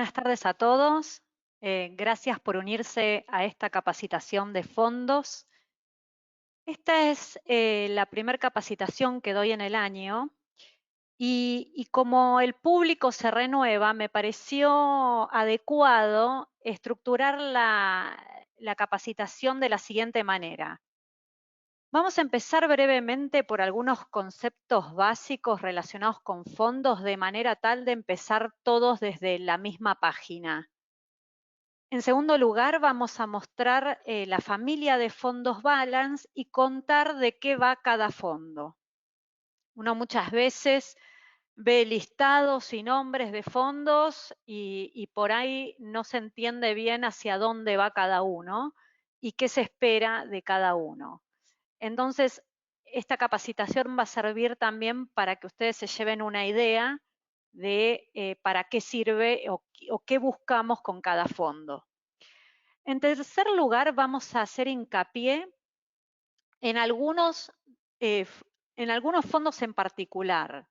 Buenas tardes a todos. Gracias por unirse a esta capacitación de fondos. Esta es la primera capacitación que doy en el año y como el público se renueva, me pareció adecuado estructurar la capacitación de la siguiente manera. Vamos a empezar brevemente por algunos conceptos básicos relacionados con fondos de manera tal de empezar todos desde la misma página. En segundo lugar, vamos a mostrar la familia de fondos Balance y contar de qué va cada fondo. Uno muchas veces ve listados y nombres de fondos y por ahí no se entiende bien hacia dónde va cada uno y qué se espera de cada uno. Entonces, esta capacitación va a servir también para que ustedes se lleven una idea de para qué sirve o qué buscamos con cada fondo. En tercer lugar, vamos a hacer hincapié en algunos, eh, en algunos fondos en particular,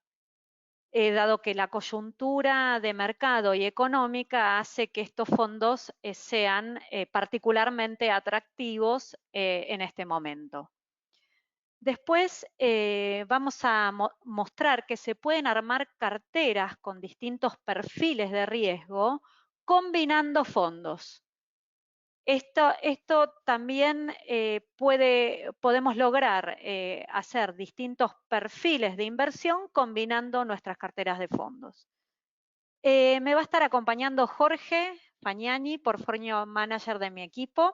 dado que la coyuntura de mercado y económica hace que estos fondos sean particularmente atractivos en este momento. Después vamos a mostrar que se pueden armar carteras con distintos perfiles de riesgo combinando fondos. Esto también podemos lograr hacer distintos perfiles de inversión combinando nuestras carteras de fondos. Me va a estar acompañando Jorge Fagnani, portfolio manager de mi equipo.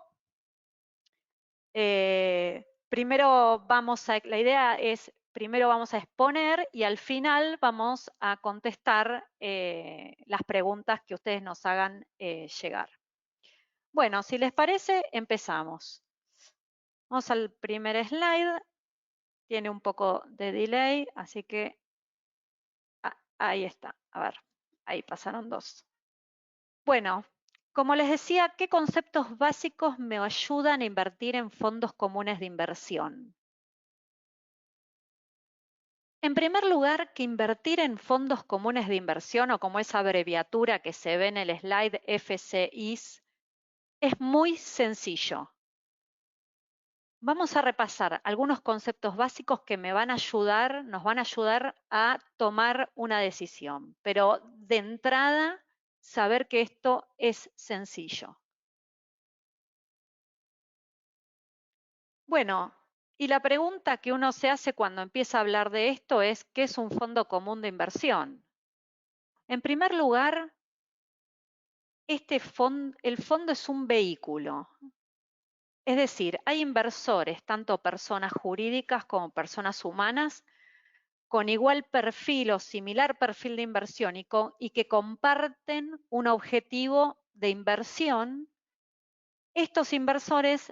La idea es, primero vamos a exponer y al final vamos a contestar las preguntas que ustedes nos hagan llegar. Bueno, si les parece, empezamos. Vamos al primer slide. Tiene un poco de delay, así que ahí está. A ver, ahí pasaron dos. Bueno, como les decía, ¿qué conceptos básicos me ayudan a invertir en fondos comunes de inversión? En primer lugar, que invertir en fondos comunes de inversión, o como esa abreviatura que se ve en el slide FCIs, es muy sencillo. Vamos a repasar algunos conceptos básicos que nos van a ayudar a tomar una decisión, pero de entrada, saber que esto es sencillo. Bueno, y la pregunta que uno se hace cuando empieza a hablar de esto es, ¿qué es un fondo común de inversión? En primer lugar, el fondo es un vehículo. Es decir, hay inversores, tanto personas jurídicas como personas humanas, con igual perfil o similar perfil de inversión y que comparten un objetivo de inversión. Estos inversores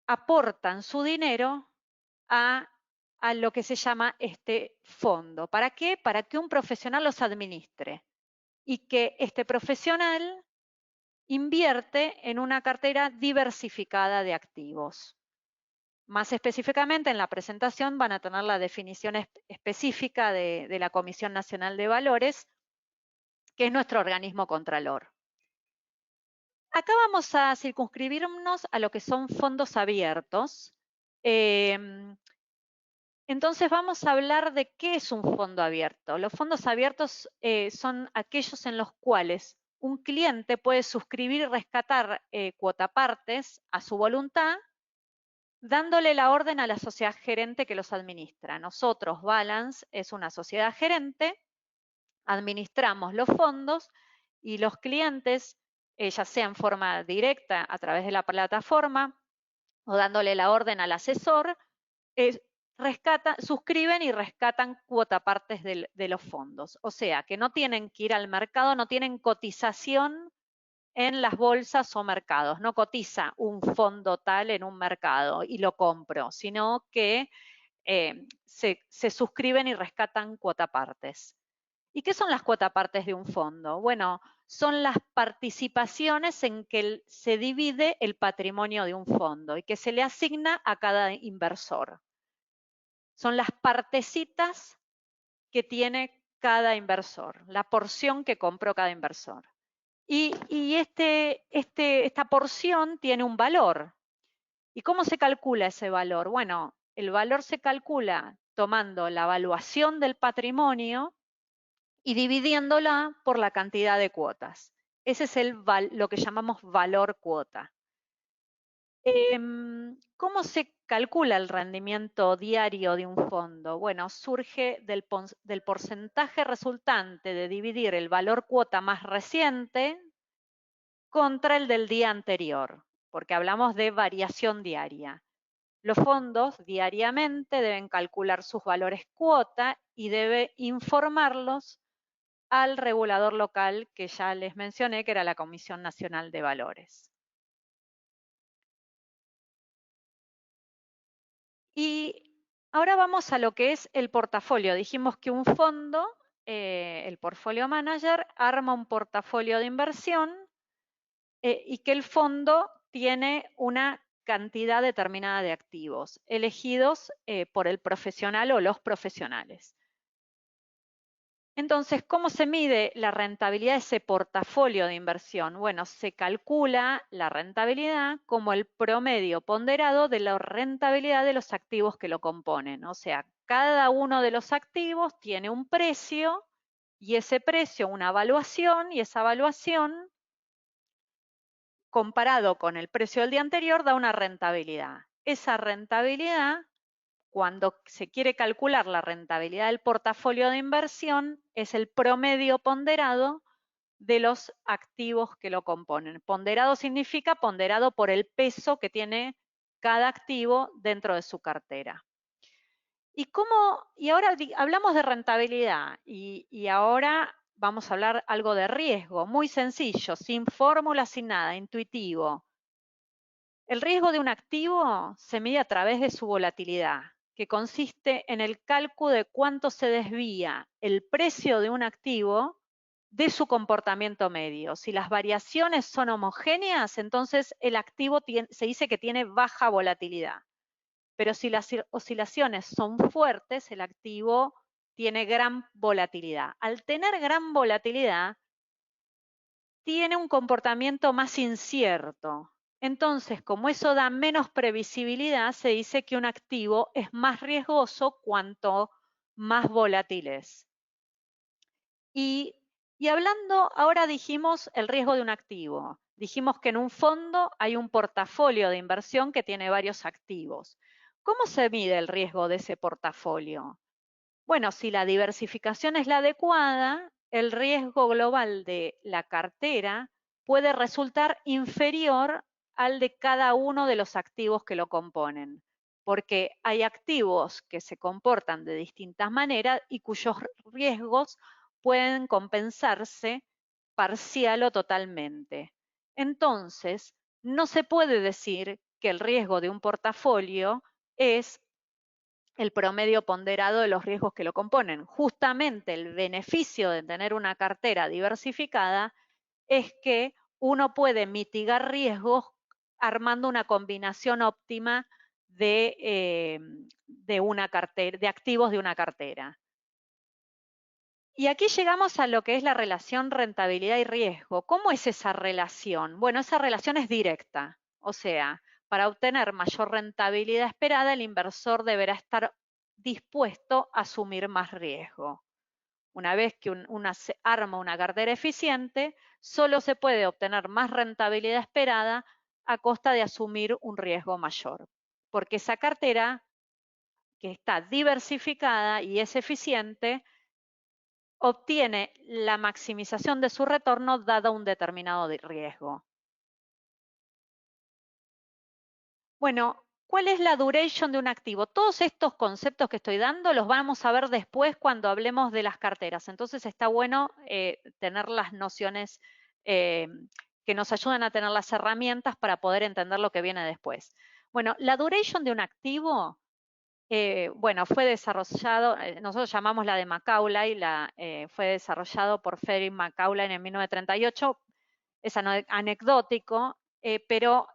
aportan su dinero a lo que se llama este fondo. ¿Para qué? Para que un profesional los administre y que este profesional invierte en una cartera diversificada de activos. Más específicamente, en la presentación van a tener la definición específica de la Comisión Nacional de Valores, que es nuestro organismo contralor. Acá vamos a circunscribirnos a lo que son fondos abiertos. Entonces vamos a hablar de qué es un fondo abierto. Los fondos abiertos son aquellos en los cuales un cliente puede suscribir y rescatar cuotapartes a su voluntad, dándole la orden a la sociedad gerente que los administra. Nosotros, Balance, es una sociedad gerente, administramos los fondos y los clientes, ya sea en forma directa a través de la plataforma o dándole la orden al asesor, suscriben y rescatan cuotapartes de los fondos. O sea, que no tienen que ir al mercado, no tienen cotización en las bolsas o mercados. No cotiza un fondo tal en un mercado y lo compro, sino que se suscriben y rescatan cuotapartes. ¿Y qué son las cuotapartes de un fondo? Bueno, son las participaciones en que se divide el patrimonio de un fondo y que se le asigna a cada inversor. Son las partecitas que tiene cada inversor, la porción que compró cada inversor. Y esta porción tiene un valor. ¿Y cómo se calcula ese valor? Bueno, el valor se calcula tomando la evaluación del patrimonio y dividiéndola por la cantidad de cuotas. Ese es lo que llamamos valor cuota. ¿Cómo se calcula el rendimiento diario de un fondo? Bueno, surge del porcentaje resultante de dividir el valor cuota más reciente contra el del día anterior, porque hablamos de variación diaria. Los fondos diariamente deben calcular sus valores cuota y debe informarlos al regulador local que ya les mencioné, que era la Comisión Nacional de Valores. Y ahora vamos a lo que es el portafolio. Dijimos que un fondo, el portfolio manager, arma un portafolio de inversión y que el fondo tiene una cantidad determinada de activos elegidos por el profesional o los profesionales. Entonces, ¿cómo se mide la rentabilidad de ese portafolio de inversión? Bueno, se calcula la rentabilidad como el promedio ponderado de la rentabilidad de los activos que lo componen. O sea, cada uno de los activos tiene un precio y ese precio una evaluación y esa evaluación comparado con el precio del día anterior da una rentabilidad. Esa rentabilidad, cuando se quiere calcular la rentabilidad del portafolio de inversión, es el promedio ponderado de los activos que lo componen. Ponderado significa ponderado por el peso que tiene cada activo dentro de su cartera. Y ahora hablamos de rentabilidad y ahora vamos a hablar algo de riesgo, muy sencillo, sin fórmula, sin nada, intuitivo. El riesgo de un activo se mide a través de su volatilidad, que consiste en el cálculo de cuánto se desvía el precio de un activo de su comportamiento medio. Si las variaciones son homogéneas, entonces el activo se dice que tiene baja volatilidad. Pero si las oscilaciones son fuertes, el activo tiene gran volatilidad. Al tener gran volatilidad, tiene un comportamiento más incierto. Entonces, como eso da menos previsibilidad, se dice que un activo es más riesgoso cuanto más volátil es. Y hablando, ahora dijimos el riesgo de un activo. Dijimos que en un fondo hay un portafolio de inversión que tiene varios activos. ¿Cómo se mide el riesgo de ese portafolio? Bueno, si la diversificación es la adecuada, el riesgo global de la cartera puede resultar inferior al de cada uno de los activos que lo componen, porque hay activos que se comportan de distintas maneras y cuyos riesgos pueden compensarse parcial o totalmente. Entonces, no se puede decir que el riesgo de un portafolio es el promedio ponderado de los riesgos que lo componen. Justamente el beneficio de tener una cartera diversificada es que uno puede mitigar riesgos armando una combinación óptima de activos de una cartera. Y aquí llegamos a lo que es la relación rentabilidad y riesgo. ¿Cómo es esa relación? Bueno, esa relación es directa. O sea, para obtener mayor rentabilidad esperada, el inversor deberá estar dispuesto a asumir más riesgo. Una vez que se arma una cartera eficiente, solo se puede obtener más rentabilidad esperada a costa de asumir un riesgo mayor. Porque esa cartera que está diversificada y es eficiente, obtiene la maximización de su retorno dado un determinado riesgo. Bueno, ¿cuál es la duration de un activo? Todos estos conceptos que estoy dando los vamos a ver después cuando hablemos de las carteras. Entonces está bueno tener las nociones que nos ayudan a tener las herramientas para poder entender lo que viene después. Bueno, la duration de un activo bueno, fue desarrollado, nosotros llamamos la de Macaulay, fue desarrollado por Frederick Macaulay en 1938, es anecdótico, pero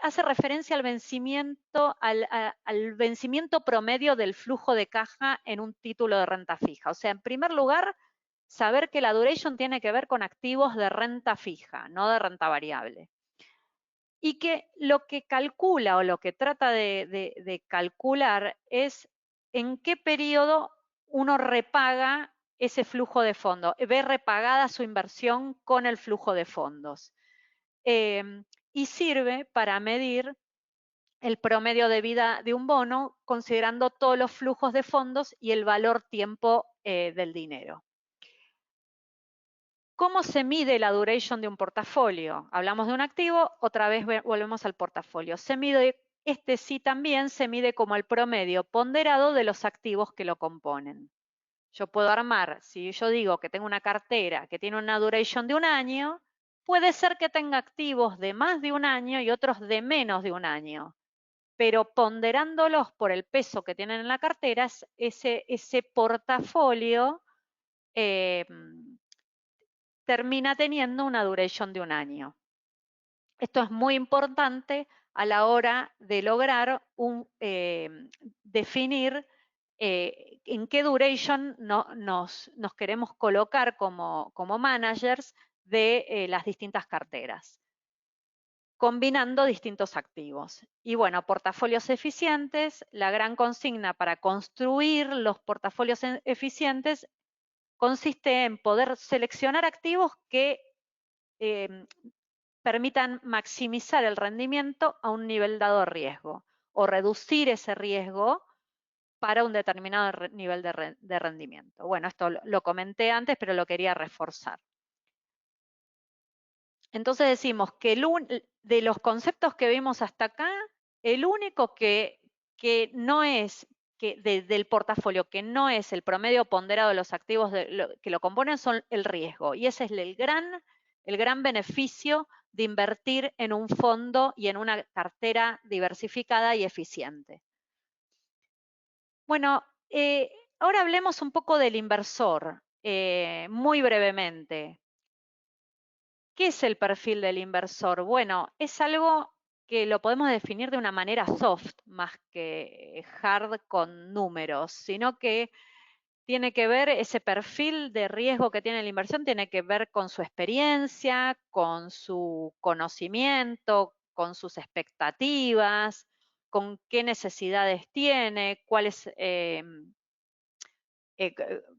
hace referencia al vencimiento, al vencimiento promedio del flujo de caja en un título de renta fija. O sea, en primer lugar, saber que la duration tiene que ver con activos de renta fija, no de renta variable. Y que lo que calcula o lo que trata de calcular es en qué periodo uno repaga ese flujo de fondos, ve repagada su inversión con el flujo de fondos. Y sirve para medir el promedio de vida de un bono considerando todos los flujos de fondos y el valor tiempo del dinero. ¿Cómo se mide la duration de un portafolio? Hablamos de un activo, otra vez volvemos al portafolio. Se mide, este sí también se mide como el promedio ponderado de los activos que lo componen. Yo puedo armar, si yo digo que tengo una cartera que tiene una duration de un año, puede ser que tenga activos de más de un año y otros de menos de un año, pero ponderándolos por el peso que tienen en la cartera, ese portafolio termina teniendo una duration de un año. Esto es muy importante a la hora de lograr definir en qué duration nos queremos colocar como managers de las distintas carteras, combinando distintos activos. Y bueno, portafolios eficientes, la gran consigna para construir los portafolios eficientes consiste en poder seleccionar activos que permitan maximizar el rendimiento a un nivel dado de riesgo o reducir ese riesgo para un determinado nivel de rendimiento. Bueno, esto lo comenté antes, pero lo quería reforzar. Entonces decimos que de los conceptos que vimos hasta acá, el único que no es, del portafolio, que no es el promedio ponderado de los activos que lo componen, son el riesgo. Y ese es el gran beneficio de invertir en un fondo y en una cartera diversificada y eficiente. Bueno, ahora hablemos un poco del inversor, muy brevemente. ¿Qué es el perfil del inversor? Bueno, es algo que lo podemos definir de una manera soft, más que hard con números, sino que tiene que ver, ese perfil de riesgo que tiene la inversión, tiene que ver con su experiencia, con su conocimiento, con sus expectativas, con qué necesidades tiene, cuáles,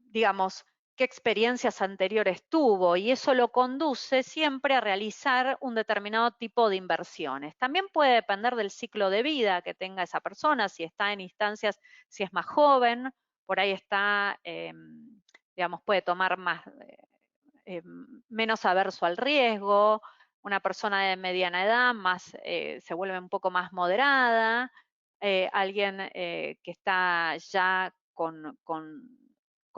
digamos, qué experiencias anteriores tuvo, y eso lo conduce siempre a realizar un determinado tipo de inversiones. También puede depender del ciclo de vida que tenga esa persona, si está en instancias, si es más joven, por ahí está, digamos, puede tomar menos averso al riesgo. Una persona de mediana edad se vuelve un poco más moderada. Alguien que está ya con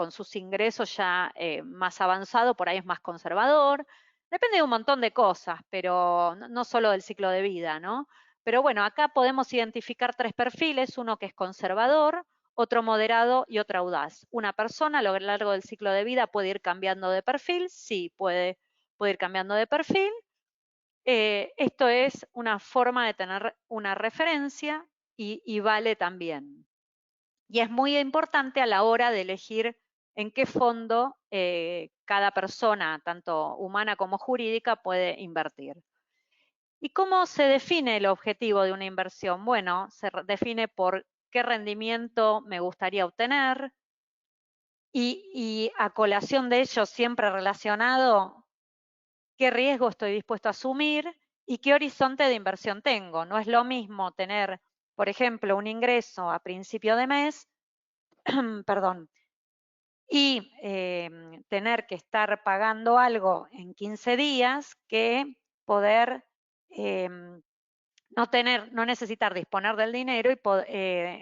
sus ingresos ya más avanzado, por ahí es más conservador. Depende de un montón de cosas, pero no solo del ciclo de vida, ¿no? Pero bueno, acá podemos identificar 3 perfiles, uno que es conservador, otro moderado y otro audaz. Una persona a lo largo del ciclo de vida puede ir cambiando de perfil, sí, puede ir cambiando de perfil. Esto es una forma de tener una referencia y vale también. Y es muy importante a la hora de elegir en qué fondo cada persona, tanto humana como jurídica, puede invertir. ¿Y cómo se define el objetivo de una inversión? Bueno, se define por qué rendimiento me gustaría obtener y a colación de ello, siempre relacionado, qué riesgo estoy dispuesto a asumir y qué horizonte de inversión tengo. No es lo mismo tener, por ejemplo, un ingreso a principio de mes, perdón, y tener que estar pagando algo en 15 días que poder no necesitar disponer del dinero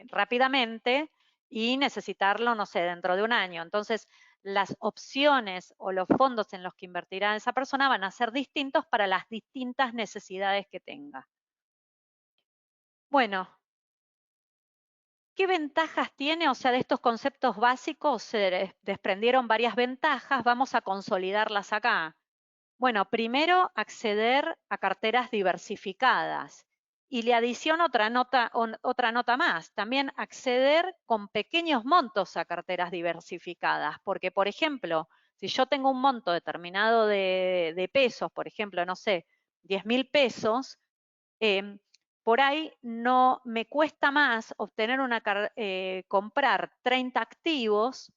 rápidamente y necesitarlo, no sé, dentro de un año. Entonces, las opciones o los fondos en los que invertirá esa persona van a ser distintos para las distintas necesidades que tenga. Bueno, ¿qué ventajas tiene? O sea, de estos conceptos básicos se desprendieron varias ventajas, vamos a consolidarlas acá. Bueno, primero, acceder a carteras diversificadas. Y le adiciono otra nota más, también acceder con pequeños montos a carteras diversificadas, porque, por ejemplo, Si yo tengo un monto determinado de pesos, por ejemplo, no sé, 10.000 pesos, por ahí no me cuesta más obtener comprar 30 activos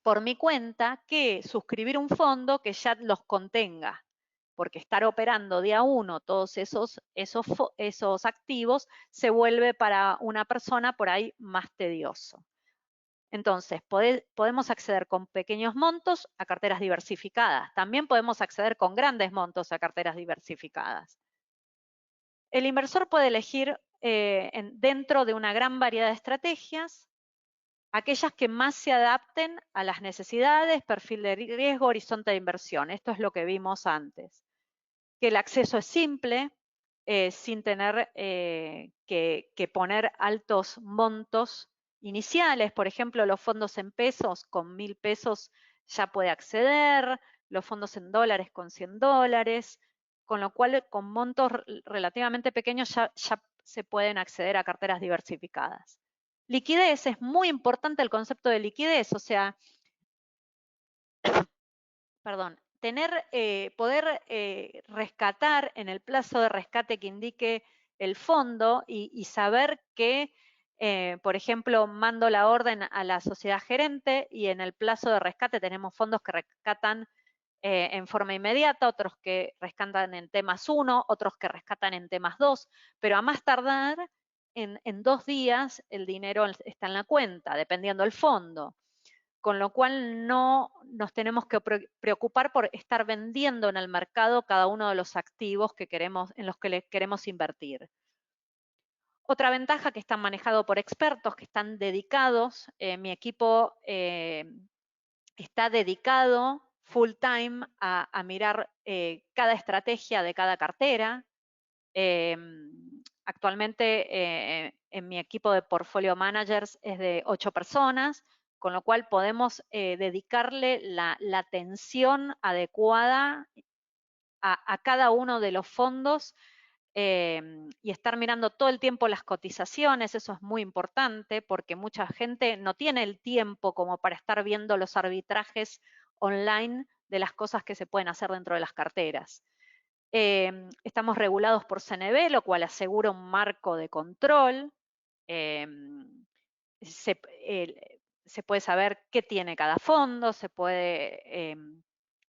por mi cuenta que suscribir un fondo que ya los contenga, porque estar operando día uno todos esos activos se vuelve para una persona por ahí más tedioso. Entonces, podemos acceder con pequeños montos a carteras diversificadas. También podemos acceder con grandes montos a carteras diversificadas. El inversor puede elegir dentro de una gran variedad de estrategias aquellas que más se adapten a las necesidades, perfil de riesgo, horizonte de inversión. Esto es lo que vimos antes. Que el acceso es simple, sin tener que poner altos montos iniciales. Por ejemplo, los fondos en pesos, con 1.000 pesos ya puede acceder, los fondos en dólares con 100 dólares, con lo cual con montos relativamente pequeños ya se pueden acceder a carteras diversificadas. Liquidez, es muy importante el concepto de liquidez, o sea, perdón, poder rescatar en el plazo de rescate que indique el fondo y saber que, por ejemplo, mando la orden a la sociedad gerente y en el plazo de rescate tenemos fondos que rescatan en forma inmediata, otros que rescatan en temas 1, otros que rescatan en temas 2, pero a más tardar en 2 días el dinero está en la cuenta, dependiendo del fondo. Con lo cual no nos tenemos que preocupar por estar vendiendo en el mercado cada uno de los activos en los que queremos invertir. Otra ventaja que están manejados por expertos que están dedicados, mi equipo está dedicado full time a mirar cada estrategia de cada cartera. Actualmente en mi equipo de portfolio managers es de 8 personas, con lo cual podemos dedicarle la atención adecuada a cada uno de los fondos y estar mirando todo el tiempo las cotizaciones. Eso es muy importante porque mucha gente no tiene el tiempo como para estar viendo los arbitrajes online de las cosas que se pueden hacer dentro de las carteras. Estamos regulados por CNB, lo cual asegura un marco de control. Se puede saber qué tiene cada fondo, se puede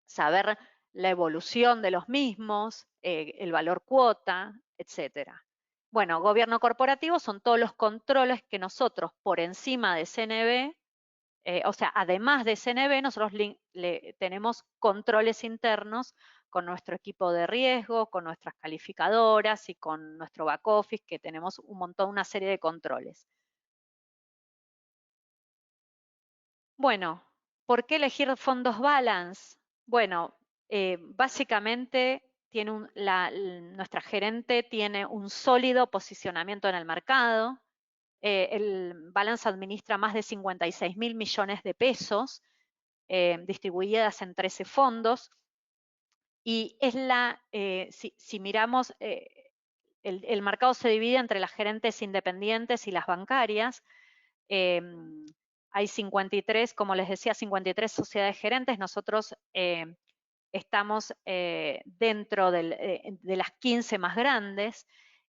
saber la evolución de los mismos, el valor cuota, etcétera. Bueno, gobierno corporativo son todos los controles que nosotros, por encima de CNB, o sea, además de CNB, nosotros tenemos controles internos con nuestro equipo de riesgo, con nuestras calificadoras y con nuestro back office, que tenemos una serie de controles. Bueno, ¿por qué elegir fondos balance? Bueno, básicamente nuestra gerente tiene un sólido posicionamiento en el mercado. El balance administra más de 56.000 millones de pesos distribuidas en 13 fondos. Y es si miramos, el mercado se divide entre las gerentes independientes y las bancarias. Hay 53, como les decía, 53 sociedades gerentes. Nosotros estamos dentro de las 15 más grandes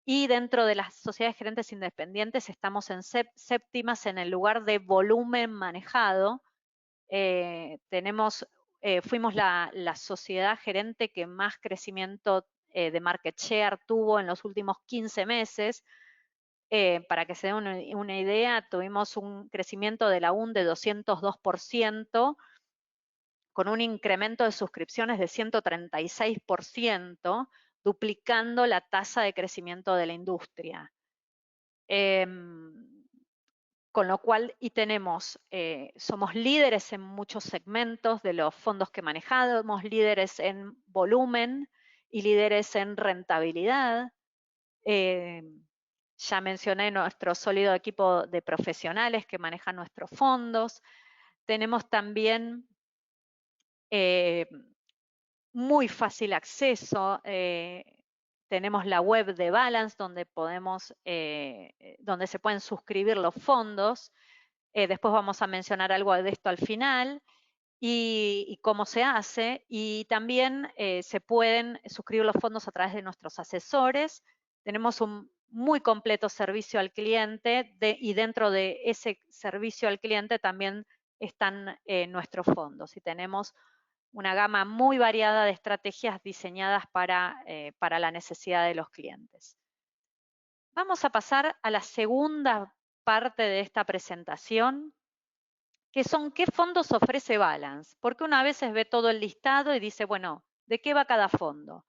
y dentro de las sociedades gerentes independientes estamos en séptimas en el lugar de volumen manejado. Fuimos la sociedad gerente que más crecimiento de market share tuvo en los últimos 15 meses. Para que se den una idea, tuvimos un crecimiento de la UN de 202%, con un incremento de suscripciones de 136%, duplicando la tasa de crecimiento de la industria. Con lo cual, somos líderes en muchos segmentos de los fondos que manejamos, líderes en volumen y líderes en rentabilidad. Ya mencioné nuestro sólido equipo de profesionales que manejan nuestros fondos. Tenemos también muy fácil acceso. Tenemos la web de Balance donde donde se pueden suscribir los fondos. Después vamos a mencionar algo de esto al final. y cómo se hace, y también se pueden suscribir los fondos a través de nuestros asesores. Tenemos un muy completo servicio al cliente y dentro de ese servicio al cliente también están nuestros fondos y tenemos una gama muy variada de estrategias diseñadas para la necesidad de los clientes. Vamos a pasar a la segunda parte de esta presentación, que son qué fondos ofrece Balance, porque una vez ve todo el listado y dice, bueno, ¿de qué va cada fondo?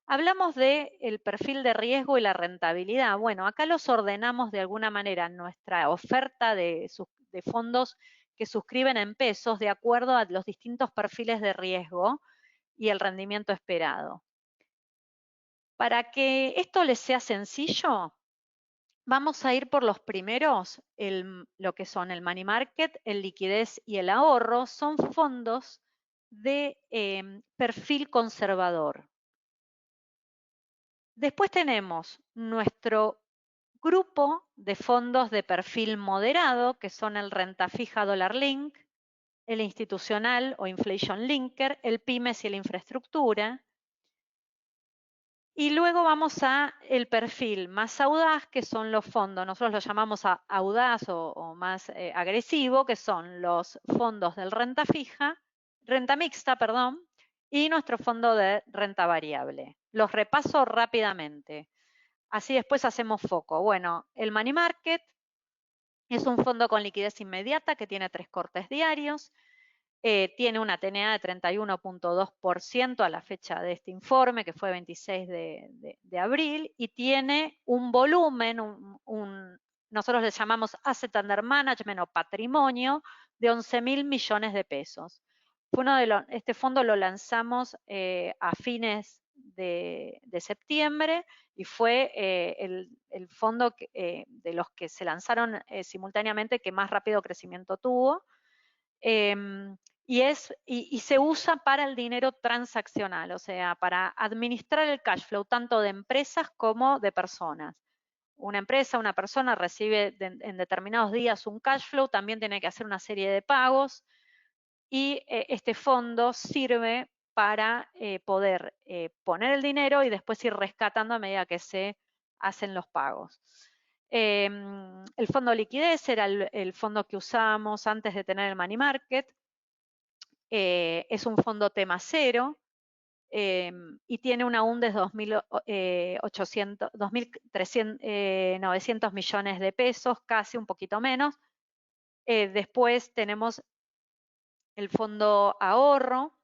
Hablamos del perfil de riesgo y la rentabilidad. Bueno, acá los ordenamos de alguna manera en nuestra oferta de fondos que suscriben en pesos de acuerdo a los distintos perfiles de riesgo y el rendimiento esperado. Para que esto les sea sencillo, vamos a ir por los primeros, lo que son el money market, el liquidez y el ahorro. Son fondos de perfil conservador. Después tenemos nuestro grupo de fondos de perfil moderado, que son el renta fija dólar link, el institucional o inflation linker, el pymes y la infraestructura. Y luego vamos a el perfil más audaz, que son los fondos, nosotros los llamamos audaz o más agresivo, que son los fondos del renta mixta, perdón, y nuestro fondo de renta variable. Los repaso rápidamente, así después hacemos foco. Bueno, el money market es un fondo con liquidez inmediata que tiene 3 cortes diarios. Tiene una TNA de 31.2% a la fecha de este informe, que fue 26 de abril, y tiene un volumen, nosotros le llamamos Asset Under Management o patrimonio, de 11.000 millones de pesos. Este fondo lo lanzamos a fines de septiembre y fue el fondo de los que se lanzaron simultáneamente que más rápido crecimiento tuvo. Y se usa para el dinero transaccional, o sea, para administrar el cash flow tanto de empresas como de personas. Una empresa, una persona recibe en determinados días un cash flow, también tiene que hacer una serie de pagos y este fondo sirve para poder poner el dinero y después ir rescatando a medida que se hacen los pagos. El fondo liquidez era el fondo que usábamos antes de tener el money market. Es un fondo tema cero y tiene una UM de 2.900 millones de pesos, casi un poquito menos. Después tenemos el fondo ahorro,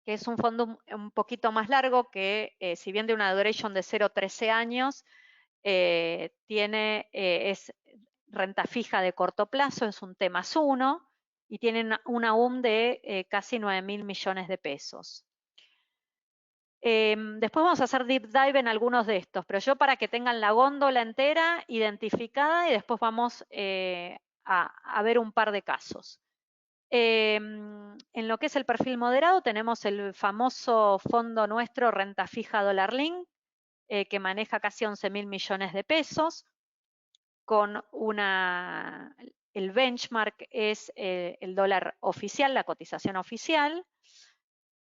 que es un fondo un poquito más largo que si bien de una duration de 0,13 años, es renta fija de corto plazo, es un T más 1 y tiene una UM de casi 9.000 millones de pesos. Después vamos a hacer deep dive en algunos de estos, pero yo para que tengan la góndola entera identificada y después vamos a ver un par de casos. En lo que es el perfil moderado tenemos el famoso fondo nuestro renta fija dólar link, que maneja casi 11.000 millones de pesos, con el benchmark es el dólar oficial, la cotización oficial.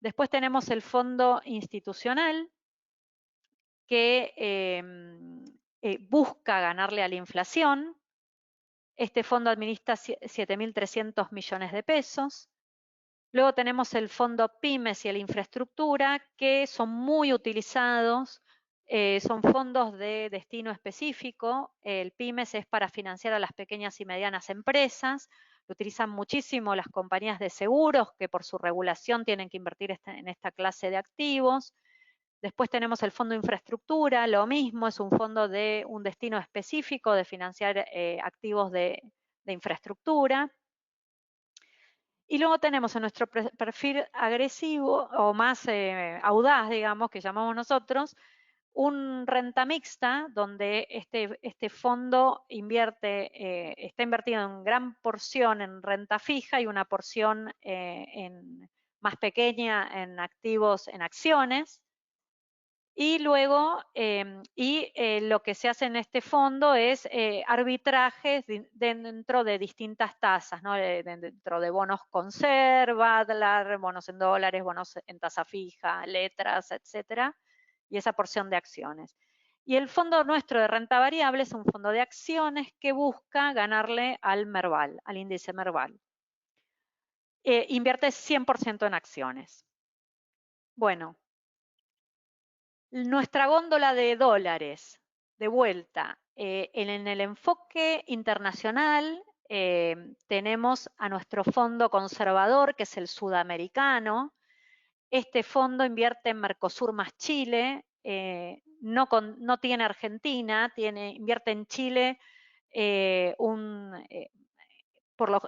Después tenemos el fondo institucional, que busca ganarle a la inflación. Este fondo administra 7.300 millones de pesos. Luego tenemos el fondo pymes y la infraestructura, que son muy utilizados. Son fondos de destino específico. El pymes es para financiar a las pequeñas y medianas empresas. Lo utilizan muchísimo las compañías de seguros, que por su regulación tienen que invertir en esta clase de activos. Después tenemos el fondo infraestructura, lo mismo, es un fondo de un destino específico de financiar activos de infraestructura. Y luego tenemos en nuestro perfil agresivo o más audaz, digamos, que llamamos nosotros, un renta mixta, donde este fondo está invertido en gran porción en renta fija y una porción más pequeña en activos, en acciones. Y luego, lo que se hace en este fondo es arbitrajes dentro de distintas tasas, ¿no? Dentro de bonos conserva, bonos en dólares, bonos en tasa fija, letras, etcétera, y esa porción de acciones. Y el fondo nuestro de renta variable es un fondo de acciones que busca ganarle al Merval, al índice Merval. Invierte 100% en acciones. Bueno, nuestra góndola de dólares, de vuelta, en el enfoque internacional tenemos a nuestro fondo conservador, que es el sudamericano. Este fondo invierte en Mercosur más Chile, no tiene Argentina, invierte en Chile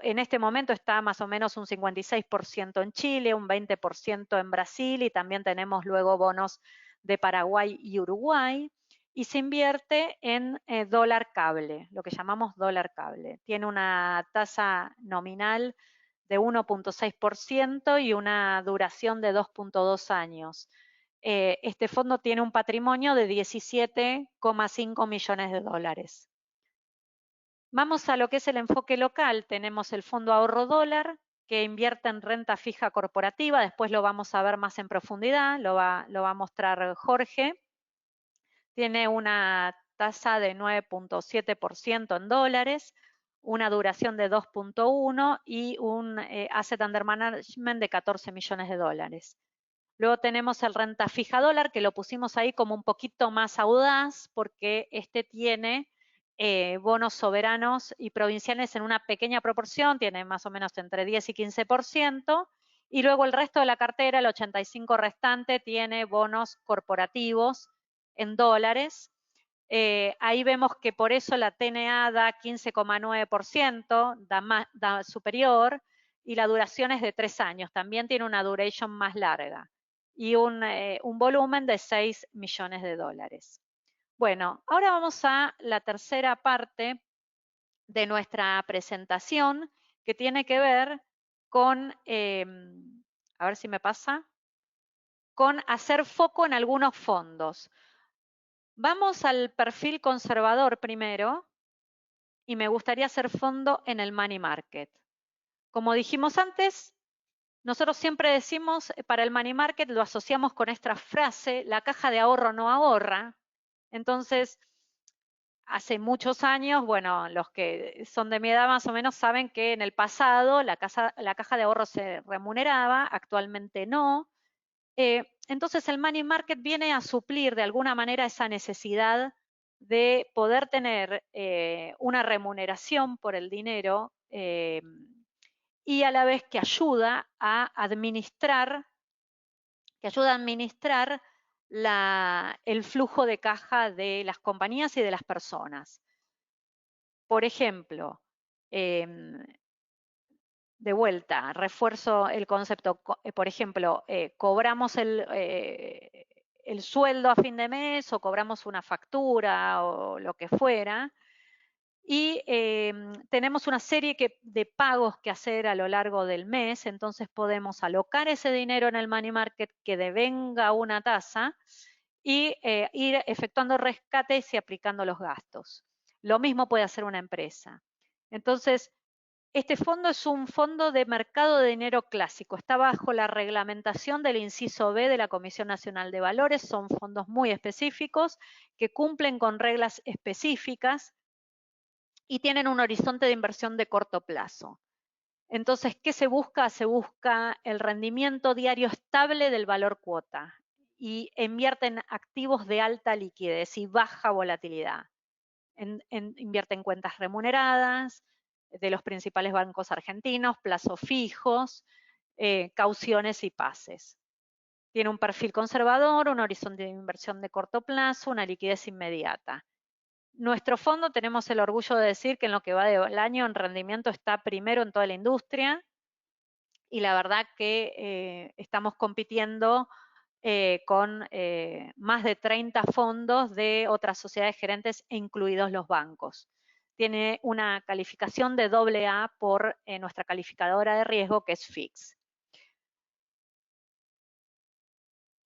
en este momento está más o menos un 56% en Chile, un 20% en Brasil y también tenemos luego bonos de Paraguay y Uruguay. Y se invierte en dólar cable, lo que llamamos dólar cable. Tiene una tasa nominal de 1.6% y una duración de 2.2 años. Este fondo tiene un patrimonio de 17,5 millones de dólares. Vamos a lo que es el enfoque local. Tenemos el Fondo Ahorro Dólar, que invierte en renta fija corporativa. Después lo vamos a ver más en profundidad, lo va a mostrar Jorge. Tiene una tasa de 9.7% en dólares, una duración de 2.1 y un Asset Under Management de 14 millones de dólares. Luego tenemos el renta fija dólar, que lo pusimos ahí como un poquito más audaz, porque este tiene bonos soberanos y provinciales en una pequeña proporción, tiene más o menos entre 10 y 15%, y luego el resto de la cartera, el 85% restante, tiene bonos corporativos en dólares. Ahí vemos que por eso la TNA da 15,9%, da superior, y la duración es de 3 años, también tiene una duration más larga y un volumen de 6 millones de dólares. Bueno, ahora vamos a la tercera parte de nuestra presentación, que tiene que ver con, a ver si me pasa, con hacer foco en algunos fondos. Vamos al perfil conservador primero y me gustaría hacer fondo en el money market. Como dijimos antes, nosotros siempre decimos, para el money market lo asociamos con esta frase, la caja de ahorro no ahorra. Entonces, hace muchos años, bueno, los que son de mi edad más o menos saben que en el pasado la caja de ahorro se remuneraba, actualmente no. Entonces el money market viene a suplir de alguna manera esa necesidad de poder tener una remuneración por el dinero y a la vez que ayuda a administrar, el flujo de caja de las compañías y de las personas. Por ejemplo, de vuelta, refuerzo el concepto, por ejemplo, cobramos el sueldo a fin de mes o cobramos una factura o lo que fuera, y tenemos una serie de pagos que hacer a lo largo del mes, entonces podemos alocar ese dinero en el money market que devenga una tasa y ir efectuando rescates y aplicando los gastos. Lo mismo puede hacer una empresa. Entonces, este fondo es un fondo de mercado de dinero clásico. Está bajo la reglamentación del inciso B de la Comisión Nacional de Valores. Son fondos muy específicos que cumplen con reglas específicas y tienen un horizonte de inversión de corto plazo. Entonces, ¿qué se busca? Se busca el rendimiento diario estable del valor cuota y invierten activos de alta liquidez y baja volatilidad. Invierte en cuentas remuneradas de los principales bancos argentinos, plazos fijos, cauciones y pases. Tiene un perfil conservador, un horizonte de inversión de corto plazo, una liquidez inmediata. Nuestro fondo, tenemos el orgullo de decir que en lo que va del año en rendimiento está primero en toda la industria y la verdad que estamos compitiendo con más de 30 fondos de otras sociedades gerentes, incluidos los bancos. Tiene una calificación de AA por nuestra calificadora de riesgo, que es Fix.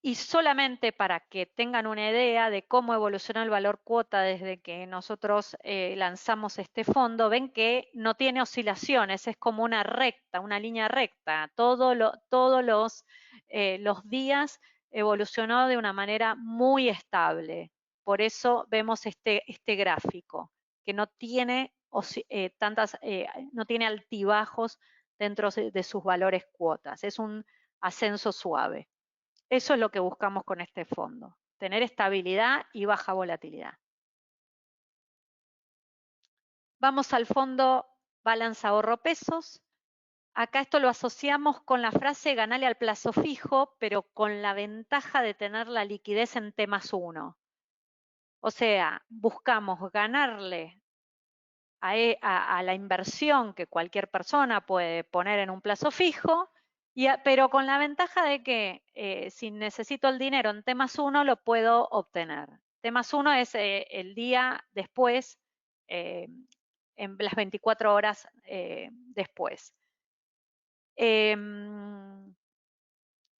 Y solamente para que tengan una idea de cómo evolucionó el valor cuota desde que nosotros lanzamos este fondo, ven que no tiene oscilaciones, es como una recta, una línea recta. Todos los días evolucionó de una manera muy estable. Por eso vemos este gráfico, que no tiene no tiene altibajos dentro de sus valores cuotas. Es un ascenso suave. Eso es lo que buscamos con este fondo, tener estabilidad y baja volatilidad. Vamos al fondo Balance Ahorro Pesos. Acá esto lo asociamos con la frase ganale al plazo fijo, pero con la ventaja de tener la liquidez en T+1. O sea, buscamos ganarle a la inversión que cualquier persona puede poner en un plazo fijo, pero con la ventaja de que si necesito el dinero en T+1 lo puedo obtener. T+1 es el día después, en las 24 horas después.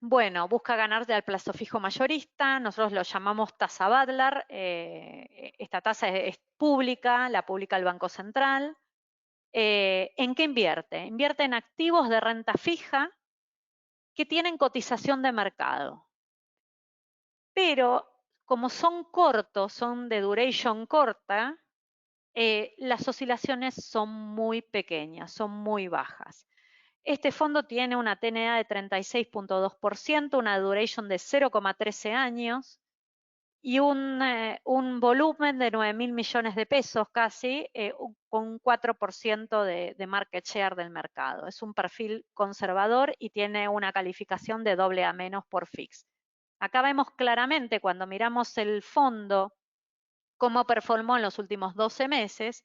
Bueno, busca ganarse al plazo fijo mayorista, nosotros lo llamamos tasa Badlar, esta tasa es pública, la publica el Banco Central. ¿En qué invierte? Invierte en activos de renta fija que tienen cotización de mercado. Pero como son cortos, son de duration corta, las oscilaciones son muy pequeñas, son muy bajas. Este fondo tiene una TNA de 36.2%, una duration de 0,13 años y un volumen de 9.000 millones de pesos casi, con un 4% de market share del mercado. Es un perfil conservador y tiene una calificación de AA- por Fitch. Acá vemos claramente cuando miramos el fondo, cómo performó en los últimos 12 meses,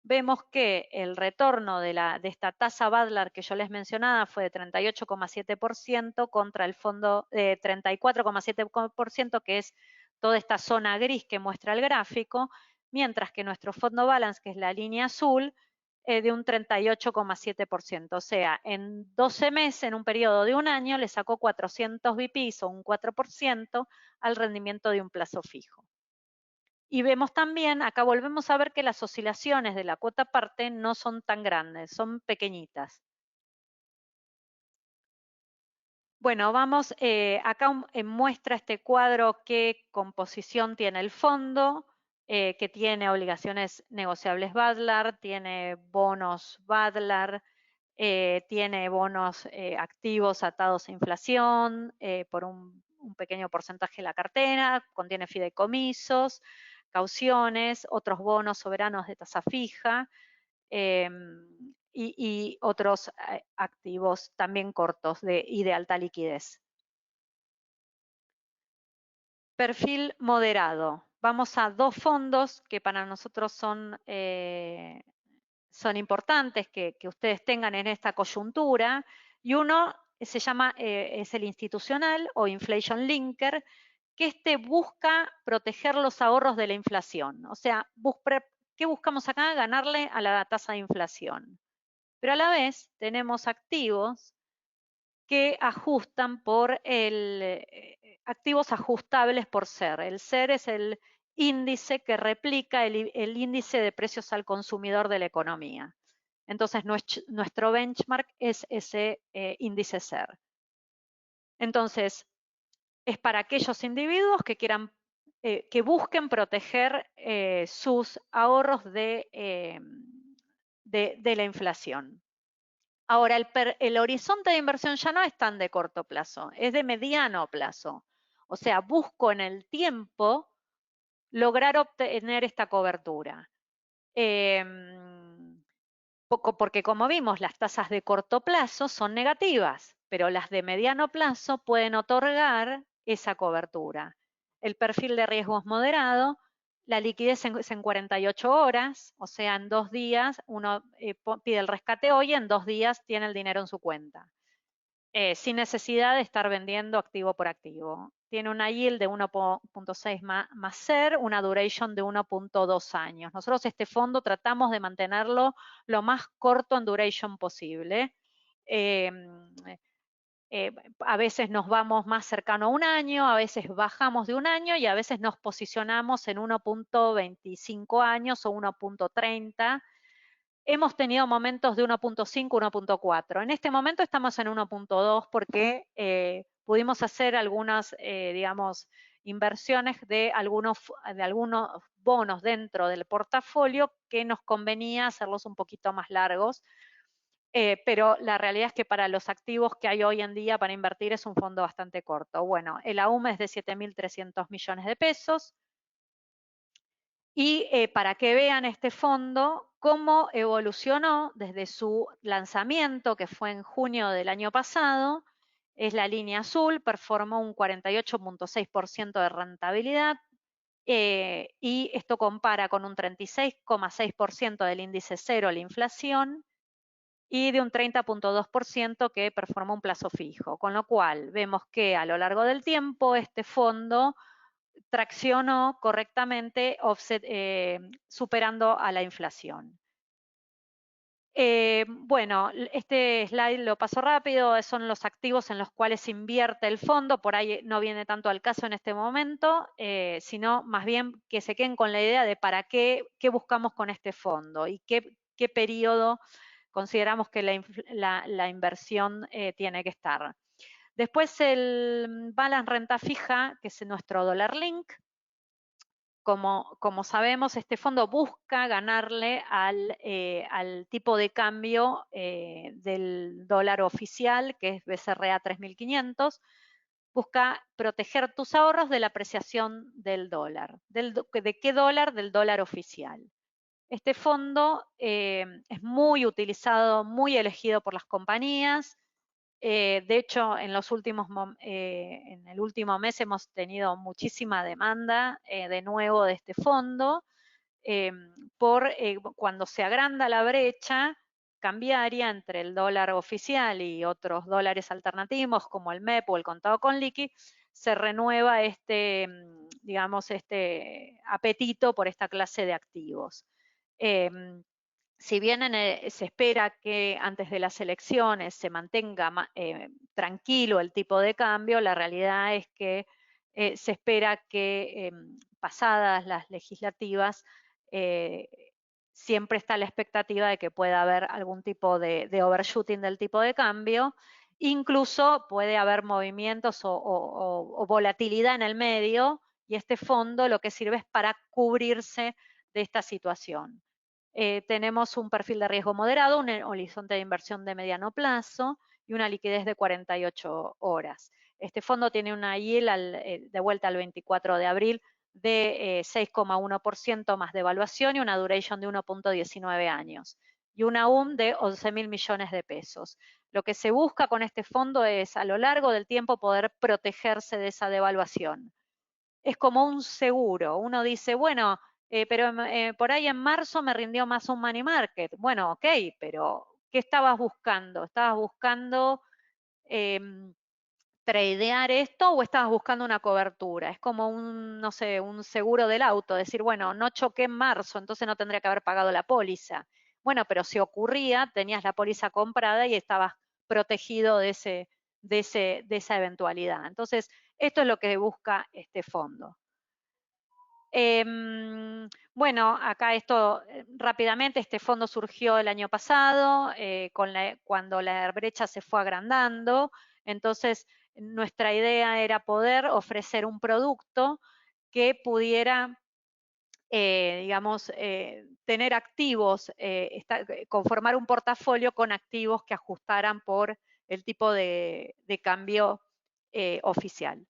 vemos que el retorno de esta tasa Badlar que yo les mencionaba fue de 38,7% contra el fondo de 34,7%, que es toda esta zona gris que muestra el gráfico, mientras que nuestro fondo balance, que es la línea azul, de un 38,7%. O sea, en 12 meses, en un periodo de un año, le sacó 400 BPs o un 4% al rendimiento de un plazo fijo. Y vemos también, acá volvemos a ver que las oscilaciones de la cuota parte no son tan grandes, son pequeñitas. Bueno, vamos, acá muestra este cuadro qué composición tiene el fondo, que tiene obligaciones negociables Badlar, tiene bonos Badlar, tiene bonos activos atados a inflación por un pequeño porcentaje de la cartera, contiene fideicomisos, cauciones, otros bonos soberanos de tasa fija y otros activos también cortos y de alta liquidez. Perfil moderado. Vamos a dos fondos que para nosotros son importantes que ustedes tengan en esta coyuntura, y uno se llama, es el institucional o Inflation Linker, que busca proteger los ahorros de la inflación. O sea, ¿qué buscamos acá? Ganarle a la tasa de inflación. Pero a la vez tenemos activos que ajustan por activos ajustables por SER. El SER es el índice que replica el índice de precios al consumidor de la economía. Entonces, nuestro benchmark es ese índice SER. Entonces, es para aquellos individuos que quieran, que busquen proteger sus ahorros de la inflación. Ahora, el horizonte de inversión ya no es tan de corto plazo, es de mediano plazo. O sea, busco en el tiempo lograr obtener esta cobertura. Porque como vimos, las tasas de corto plazo son negativas, pero las de mediano plazo pueden otorgar esa cobertura. El perfil de riesgo es moderado, la liquidez es en 48 horas, o sea, en 2 días uno pide el rescate hoy, en 2 días tiene el dinero en su cuenta, sin necesidad de estar vendiendo activo por activo. Tiene una yield de 1.6 más SER, una duration de 1.2 años. Nosotros este fondo tratamos de mantenerlo lo más corto en duration posible. A veces nos vamos más cercano a un año, a veces bajamos de un año y a veces nos posicionamos en 1.25 años o 1.30. Hemos tenido momentos de 1.5, 1.4. En este momento estamos en 1.2 porque pudimos hacer algunas, digamos, inversiones de algunos bonos dentro del portafolio que nos convenía hacerlos un poquito más largos. Pero la realidad es que para los activos que hay hoy en día para invertir es un fondo bastante corto. Bueno, el AUM es de 7.300 millones de pesos. Y para que vean este fondo, cómo evolucionó desde su lanzamiento, que fue en junio del año pasado, es la línea azul, performó un 48.6% de rentabilidad, y esto compara con un 36.6% del índice cero, la inflación, y de un 30.2% que performó un plazo fijo, con lo cual vemos que a lo largo del tiempo este fondo traccionó correctamente, superando a la inflación. Bueno, este slide lo paso rápido, son los activos en los cuales invierte el fondo, por ahí no viene tanto al caso en este momento, sino más bien que se queden con la idea de para qué buscamos con este fondo y qué periodo consideramos que la inversión tiene que estar. Después el balance renta fija, que es nuestro dólar link. Como sabemos, este fondo busca ganarle al tipo de cambio del dólar oficial, que es BCRA 3500. Busca proteger tus ahorros de la apreciación del dólar. ¿De qué dólar? Del dólar oficial. Este fondo es muy utilizado, muy elegido por las compañías. De hecho, en el último mes hemos tenido muchísima demanda de nuevo de este fondo, cuando se agranda la brecha cambiaria entre el dólar oficial y otros dólares alternativos como el MEP o el contado con liqui, se renueva digamos, este apetito por esta clase de activos. Si bien se espera que antes de las elecciones se mantenga tranquilo el tipo de cambio, la realidad es que se espera que pasadas las legislativas eh, siempre está la expectativa de que pueda haber algún tipo de overshooting del tipo de cambio. Incluso puede haber movimientos o volatilidad en el medio, y este fondo lo que sirve es para cubrirse de esta situación. Tenemos un perfil de riesgo moderado, un horizonte de inversión de mediano plazo y una liquidez de 48 horas. Este fondo tiene una yield de vuelta al 24 de abril de 6,1% más de evaluación y una duration de 1.19 años y una UM de 11.000 millones de pesos. Lo que se busca con este fondo es a lo largo del tiempo poder protegerse de esa devaluación. Es como un seguro. Uno dice, bueno, pero por ahí en marzo me rindió más un money market. Bueno, ok, pero ¿qué estabas buscando? ¿Estabas buscando tradear esto o estabas buscando una cobertura? Es como no sé, un seguro del auto, decir, bueno, no choqué en marzo, entonces no tendría que haber pagado la póliza. Bueno, pero si ocurría, tenías la póliza comprada y estabas protegido de esa eventualidad. Entonces, esto es lo que busca este fondo. Bueno, acá esto rápidamente, este fondo surgió el año pasado, cuando la brecha se fue agrandando. Entonces, nuestra idea era poder ofrecer un producto que pudiera, digamos, tener activos, conformar un portafolio con activos que ajustaran por el tipo de cambio oficial.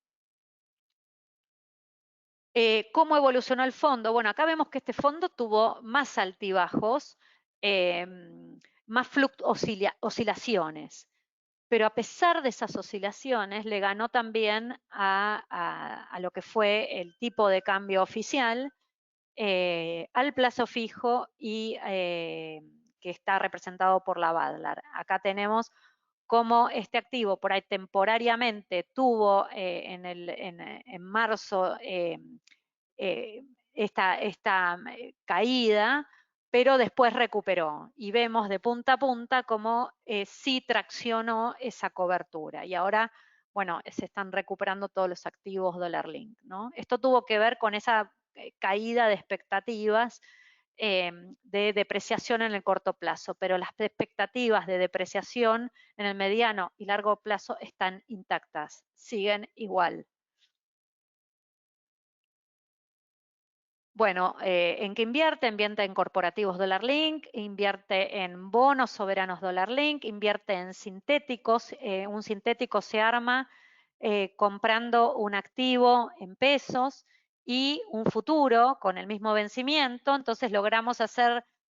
¿Cómo evolucionó el fondo? Bueno, acá vemos que este fondo tuvo más altibajos, más oscilaciones, pero a pesar de esas oscilaciones le ganó también a lo que fue el tipo de cambio oficial, al plazo fijo y que está representado por la Badlar. Acá tenemos cómo este activo por ahí temporariamente tuvo en marzo esta caída, pero después recuperó y vemos de punta a punta cómo sí traccionó esa cobertura y ahora, bueno, se están recuperando todos los activos dólar link, ¿no? Esto tuvo que ver con esa caída de expectativas de depreciación en el corto plazo, pero las expectativas de depreciación en el mediano y largo plazo están intactas, siguen igual. Bueno, ¿en qué invierte? Invierte en corporativos dólar link, invierte en bonos soberanos dólar link, invierte en sintéticos. Un sintético se arma comprando un activo en pesos y un futuro con el mismo vencimiento. Entonces logramos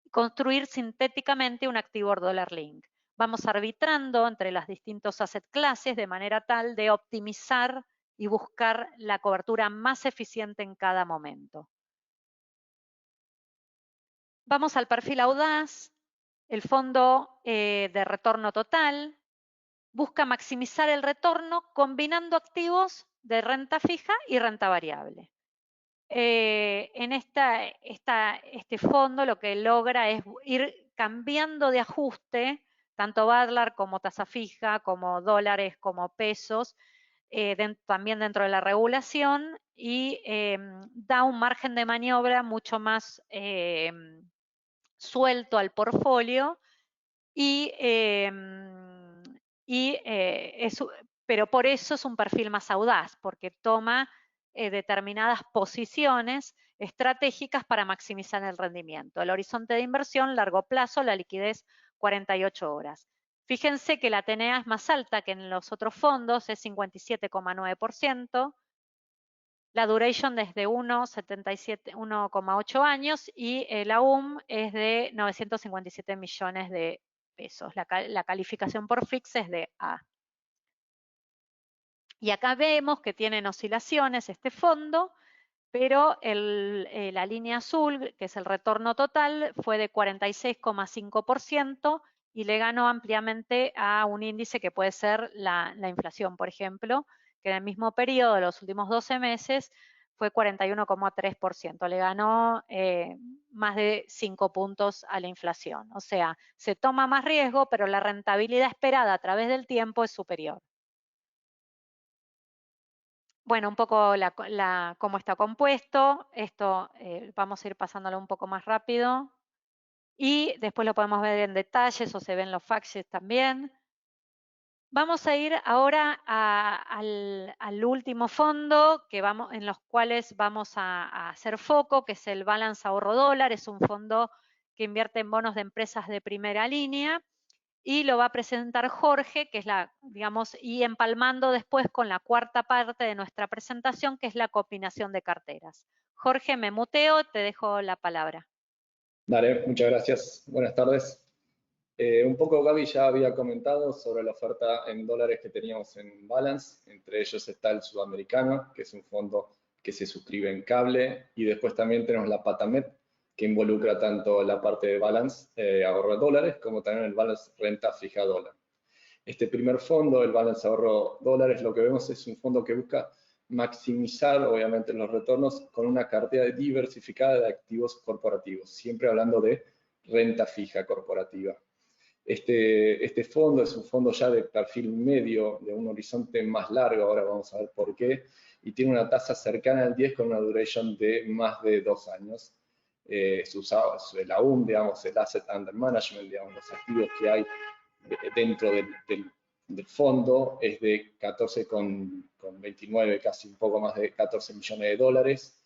construir sintéticamente un activo dólar link. Vamos arbitrando entre las distintos asset clases de manera tal de optimizar y buscar la cobertura más eficiente en cada momento. Vamos al perfil audaz. El fondo de retorno total busca maximizar el retorno combinando activos de renta fija y renta variable. En este fondo lo que logra es ir cambiando de ajuste, tanto Badlar como tasa fija, como dólares, como pesos, también dentro de la regulación y da un margen de maniobra mucho más suelto al portfolio pero por eso es un perfil más audaz, porque toma determinadas posiciones estratégicas para maximizar el rendimiento. El horizonte de inversión, largo plazo, la liquidez 48 horas. Fíjense que la TNA es más alta que en los otros fondos, es 57,9%. La duration desde 1,8 años y la UM es de 957 millones de pesos. La calificación por FIX es de A. Y acá vemos que tienen oscilaciones este fondo, pero la línea azul, que es el retorno total, fue de 46,5% y le ganó ampliamente a un índice que puede ser la inflación, por ejemplo, que en el mismo periodo de los últimos 12 meses fue 41,3%. Le ganó más de 5 puntos a la inflación. O sea, se toma más riesgo, pero la rentabilidad esperada a través del tiempo es superior. Bueno, un poco cómo está compuesto. Esto vamos a ir pasándolo un poco más rápido. Y después lo podemos ver en detalles o se ven los faxes también. Vamos a ir ahora al último fondo en los cuales vamos a hacer foco, que es el Balance Ahorro Dólar. Es un fondo que invierte en bonos de empresas de primera línea y lo va a presentar Jorge, que es digamos, y empalmando después con la cuarta parte de nuestra presentación, que es la combinación de carteras. Jorge, me muteo, te dejo la palabra. Dale, muchas gracias. Buenas tardes. Un poco Gaby ya había comentado sobre la oferta en dólares que teníamos en Balance. Entre ellos está el sudamericano, que es un fondo que se suscribe en cable. Y después también tenemos la Patamet, que involucra tanto la parte de Balance ahorro de dólares, como también el Balance renta fija dólar. Este primer fondo, el Balance ahorro dólares, lo que vemos es un fondo que busca maximizar, obviamente, los retornos con una cartera diversificada de activos corporativos, siempre hablando de renta fija corporativa. Este fondo es un fondo ya de perfil medio, de un horizonte más largo, ahora vamos a ver por qué, y tiene una tasa cercana al 10 con una duration de más de 2 años. La UM, digamos, el Asset Under Management, digamos, los activos que hay dentro del fondo es de 14,29, casi un poco más de 14 millones de dólares.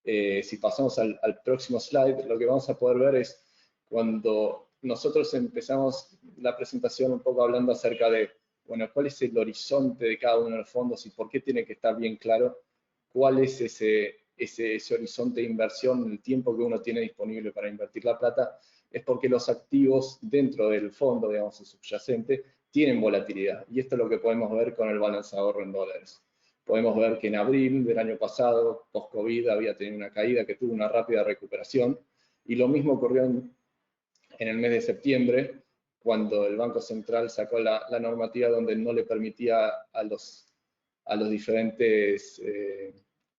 Si pasamos al próximo slide, lo que vamos a poder ver es cuando nosotros empezamos la presentación un poco hablando acerca de, bueno, cuál es el horizonte de cada uno de los fondos y por qué tiene que estar bien claro cuál es ese horizonte de inversión, el tiempo que uno tiene disponible para invertir la plata, es porque los activos dentro del fondo, digamos, el subyacente, tienen volatilidad. Y esto es lo que podemos ver con el balance ahorro en dólares. Podemos ver que en abril del año pasado, post-COVID, había tenido una caída que tuvo una rápida recuperación. Y lo mismo ocurrió en el mes de septiembre, cuando el Banco Central sacó la normativa donde no le permitía a los diferentes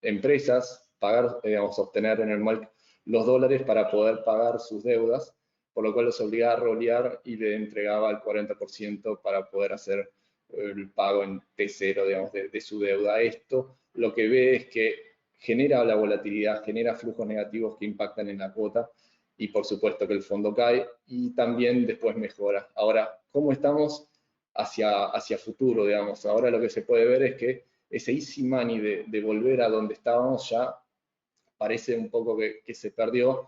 empresas pagar, digamos, obtener en el MOLC los dólares para poder pagar sus deudas, por lo cual los obligaba a rolear y le entregaba el 40% para poder hacer el pago en T0, digamos, de su deuda. Esto lo que ve es que genera la volatilidad, genera flujos negativos que impactan en la cuota y por supuesto que el fondo cae y también después mejora. Ahora, ¿cómo estamos hacia futuro, digamos? Ahora lo que se puede ver es que ese easy money de volver a donde estábamos ya parece un poco que se perdió,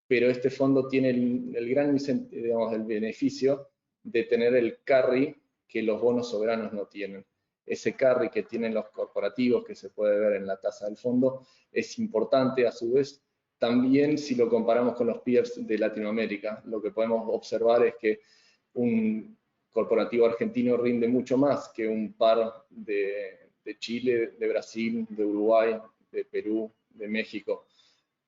pero este fondo tiene el gran, digamos, el beneficio de tener el carry que los bonos soberanos no tienen. Ese carry que tienen los corporativos, que se puede ver en la tasa del fondo, es importante a su vez. También si lo comparamos con los peers de Latinoamérica, lo que podemos observar es que un corporativo argentino rinde mucho más que un par de Chile, de Brasil, de Uruguay, de Perú, de México.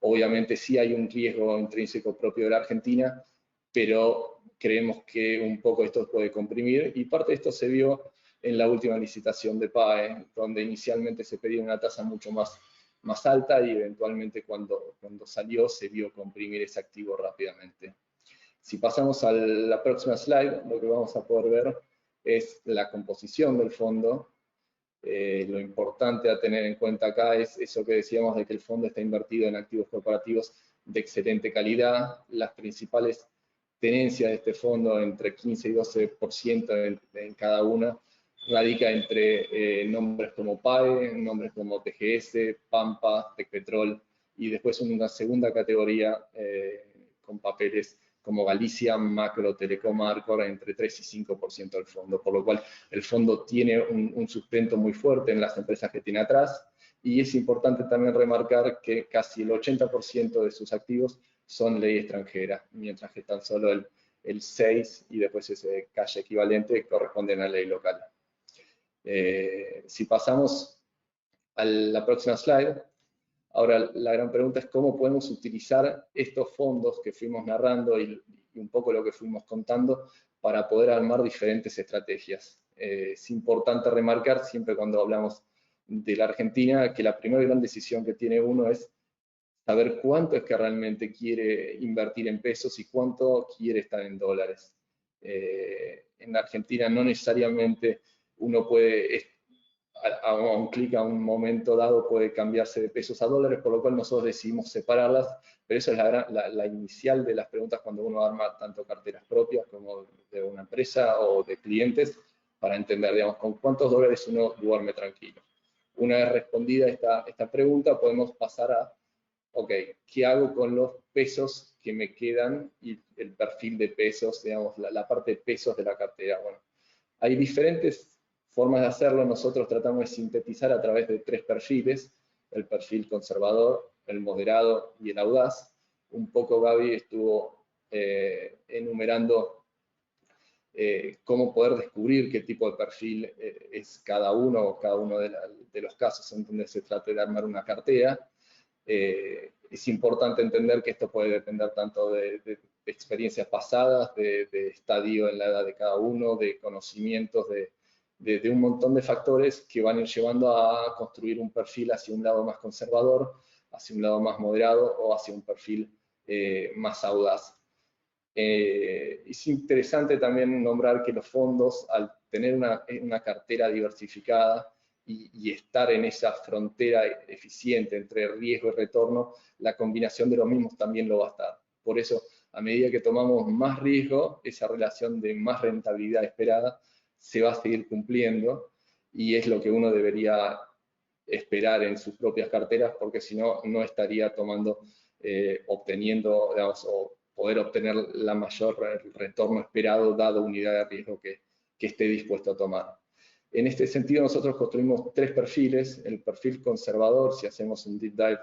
Obviamente sí hay un riesgo intrínseco propio de la Argentina, pero creemos que un poco esto puede comprimir y parte de esto se vio en la última licitación de PAE, donde inicialmente se pedía una tasa mucho más alta y eventualmente cuando salió se vio comprimir ese activo rápidamente. Si pasamos a la próxima slide, lo que vamos a poder ver es la composición del fondo. Lo importante a tener en cuenta acá es eso que decíamos de que el fondo está invertido en activos corporativos de excelente calidad. Las principales tenencias de este fondo, entre 15 y 12% en cada una, radica entre nombres como PAE, nombres como TGS, Pampa, Tecpetrol, y después una segunda categoría con papeles como Galicia, Macro, Telecom, Arcor, entre 3 y 5% del fondo, por lo cual el fondo tiene un sustento muy fuerte en las empresas que tiene atrás, y es importante también remarcar que casi el 80% de sus activos son ley extranjera, mientras que tan solo el 6% y después ese cash equivalente corresponden a ley local. Si pasamos a la próxima slide, ahora la gran pregunta es cómo podemos utilizar estos fondos que fuimos narrando y un poco lo que fuimos contando para poder armar diferentes estrategias. Es importante remarcar siempre cuando hablamos de la Argentina que la primera gran decisión que tiene uno es saber cuánto es que realmente quiere invertir en pesos y cuánto quiere estar en dólares. En la Argentina no necesariamente uno puede, a un clic a un momento dado puede cambiarse de pesos a dólares, por lo cual nosotros decidimos separarlas, pero eso es la inicial de las preguntas cuando uno arma tanto carteras propias como de una empresa o de clientes, para entender, digamos, con cuántos dólares uno duerme tranquilo. Una vez respondida esta pregunta, podemos pasar a ok, ¿qué hago con los pesos que me quedan y el perfil de pesos, digamos, la parte de pesos de la cartera? Bueno, hay diferentes formas de hacerlo. Nosotros tratamos de sintetizar a través de 3 perfiles: el perfil conservador, el moderado y el audaz. Un poco Gaby estuvo enumerando cómo poder descubrir qué tipo de perfil es cada uno de los casos en donde se trata de armar una cartera. Es importante entender que esto puede depender tanto de experiencias pasadas, de estadio en la edad de cada uno, de conocimientos, de un montón de factores que van a ir llevando a construir un perfil hacia un lado más conservador, hacia un lado más moderado o hacia un perfil más audaz. Es interesante también nombrar que los fondos, al tener una cartera diversificada, y estar en esa frontera eficiente entre riesgo y retorno, la combinación de los mismos también lo va a estar. Por eso, a medida que tomamos más riesgo, esa relación de más rentabilidad esperada se va a seguir cumpliendo, y es lo que uno debería esperar en sus propias carteras, porque si no, no estaría obteniendo, digamos, o poder obtener la mayor retorno esperado dado unidad de riesgo que esté dispuesto a tomar. En este sentido, nosotros construimos 3 perfiles. El perfil conservador, si hacemos un deep dive,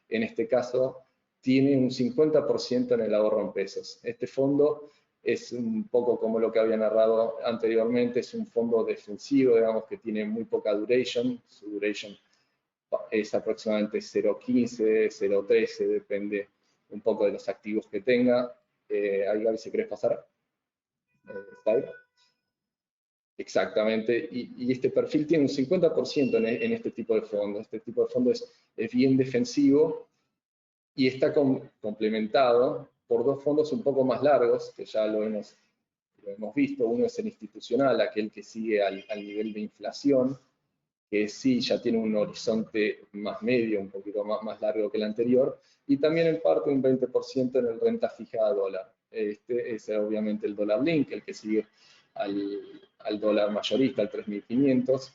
en este caso, tiene un 50% en el ahorro en pesos. Este fondo es un poco como lo que había narrado anteriormente, es un fondo defensivo, digamos, que tiene muy poca duration. Su duration es aproximadamente 0.15, 0.13, depende un poco de los activos que tenga. Ahí, Gaby, si querés pasar. Slide. Exactamente, y este perfil tiene un 50% en este tipo de fondo. Este tipo de fondo es bien defensivo, y está complementado por dos fondos un poco más largos, que ya lo hemos visto. Uno es el institucional, aquel que sigue al nivel de inflación, que sí ya tiene un horizonte más medio, un poquito más largo que el anterior, y también en parte un 20% en el renta fija a dólar. Este es obviamente el dólar link, el que sigue al dólar mayorista, al 3.500.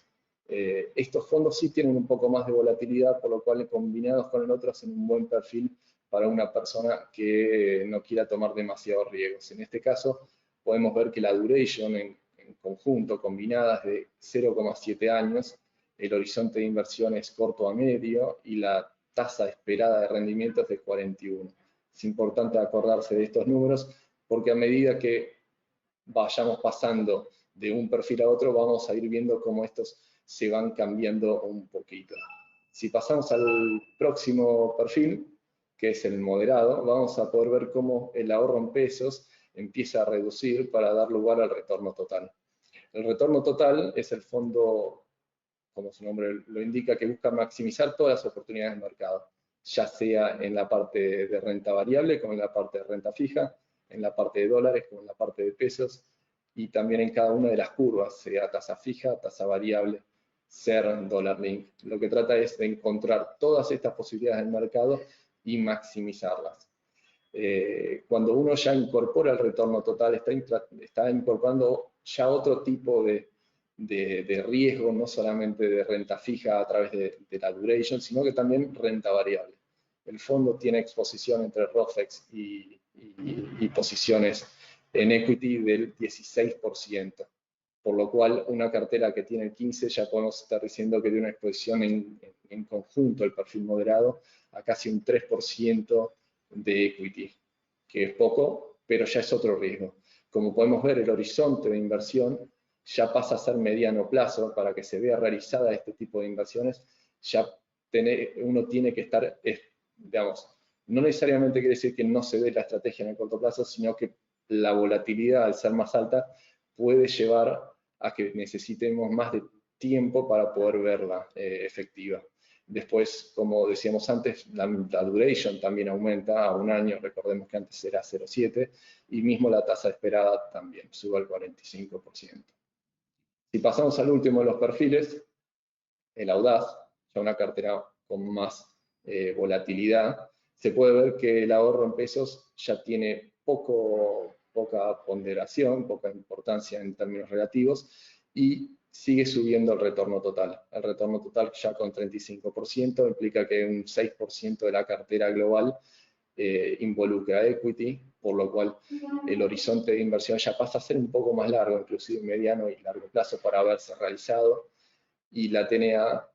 Estos fondos sí tienen un poco más de volatilidad, por lo cual combinados con el otro hacen un buen perfil para una persona que no quiera tomar demasiados riesgos. En este caso podemos ver que la duration en conjunto, combinadas de 0,7 años, el horizonte de inversión es corto a medio y la tasa esperada de rendimiento es de 41. Es importante acordarse de estos números porque a medida que vayamos pasando de un perfil a otro, vamos a ir viendo cómo estos se van cambiando un poquito. Si pasamos al próximo perfil, que es el moderado, vamos a poder ver cómo el ahorro en pesos empieza a reducir para dar lugar al retorno total. El retorno total es el fondo, como su nombre lo indica, que busca maximizar todas las oportunidades del mercado, ya sea en la parte de renta variable como en la parte de renta fija, en la parte de dólares como en la parte de pesos, y también en cada una de las curvas, sea tasa fija, tasa variable, ser dólar link. Lo que trata es de encontrar todas estas posibilidades del mercado y maximizarlas. Cuando uno ya incorpora el retorno total, está incorporando ya otro tipo de riesgo, no solamente de renta fija a través de la duration, sino que también renta variable. El fondo tiene exposición entre ROFEX y posiciones en equity del 16%, por lo cual una cartera que tiene el 15% ya podemos estar diciendo que tiene una exposición en conjunto, el perfil moderado, a casi un 3% de equity, que es poco, pero ya es otro riesgo. Como podemos ver, el horizonte de inversión ya pasa a ser mediano plazo. Para que se vea realizada este tipo de inversiones, ya uno tiene que estar, digamos, no necesariamente quiere decir que no se ve la estrategia en el corto plazo, sino que la volatilidad, al ser más alta, puede llevar a que necesitemos más de tiempo para poder verla efectiva. Después, como decíamos antes, la duration también aumenta a un año. Recordemos que antes era 0,7 y mismo la tasa esperada también sube al 45%. Si pasamos al último de los perfiles, el audaz, ya una cartera con más volatilidad, se puede ver que el ahorro en pesos ya tiene poca ponderación, poca importancia en términos relativos, y sigue subiendo el retorno total. El retorno total ya con 35% implica que un 6% de la cartera global involucra equity, por lo cual el horizonte de inversión ya pasa a ser un poco más largo, inclusive mediano y largo plazo, para haberse realizado, y la TNA,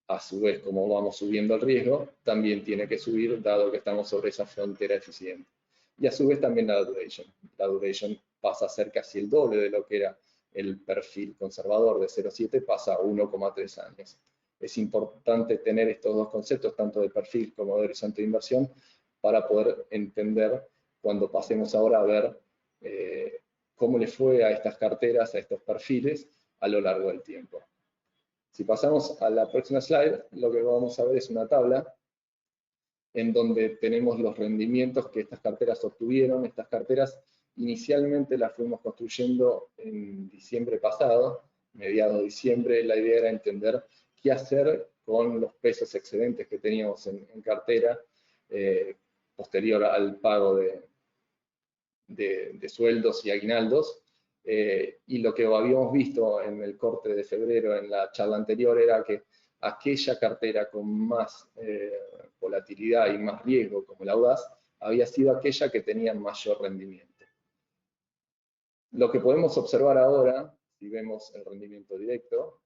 a su vez, como vamos subiendo el riesgo, también tiene que subir, dado que estamos sobre esa frontera eficiente. Y a su vez también la duration. La duration pasa a ser casi el doble de lo que era el perfil conservador de 0,7, pasa a 1,3 años. Es importante tener estos dos conceptos, tanto de perfil como de horizonte de inversión, para poder entender cuando pasemos ahora a ver cómo le fue a estas carteras, a estos perfiles, a lo largo del tiempo. Si pasamos a la próxima slide, lo que vamos a ver es una tabla en donde tenemos los rendimientos que estas carteras obtuvieron. Estas carteras inicialmente las fuimos construyendo en diciembre pasado, mediados de diciembre. La idea era entender qué hacer con los pesos excedentes que teníamos en cartera posterior al pago de sueldos y aguinaldos. Y lo que habíamos visto en el corte de febrero, en la charla anterior, era que aquella cartera con más volatilidad y más riesgo, como el audaz, había sido aquella que tenía mayor rendimiento. Lo que podemos observar ahora, si vemos el rendimiento directo,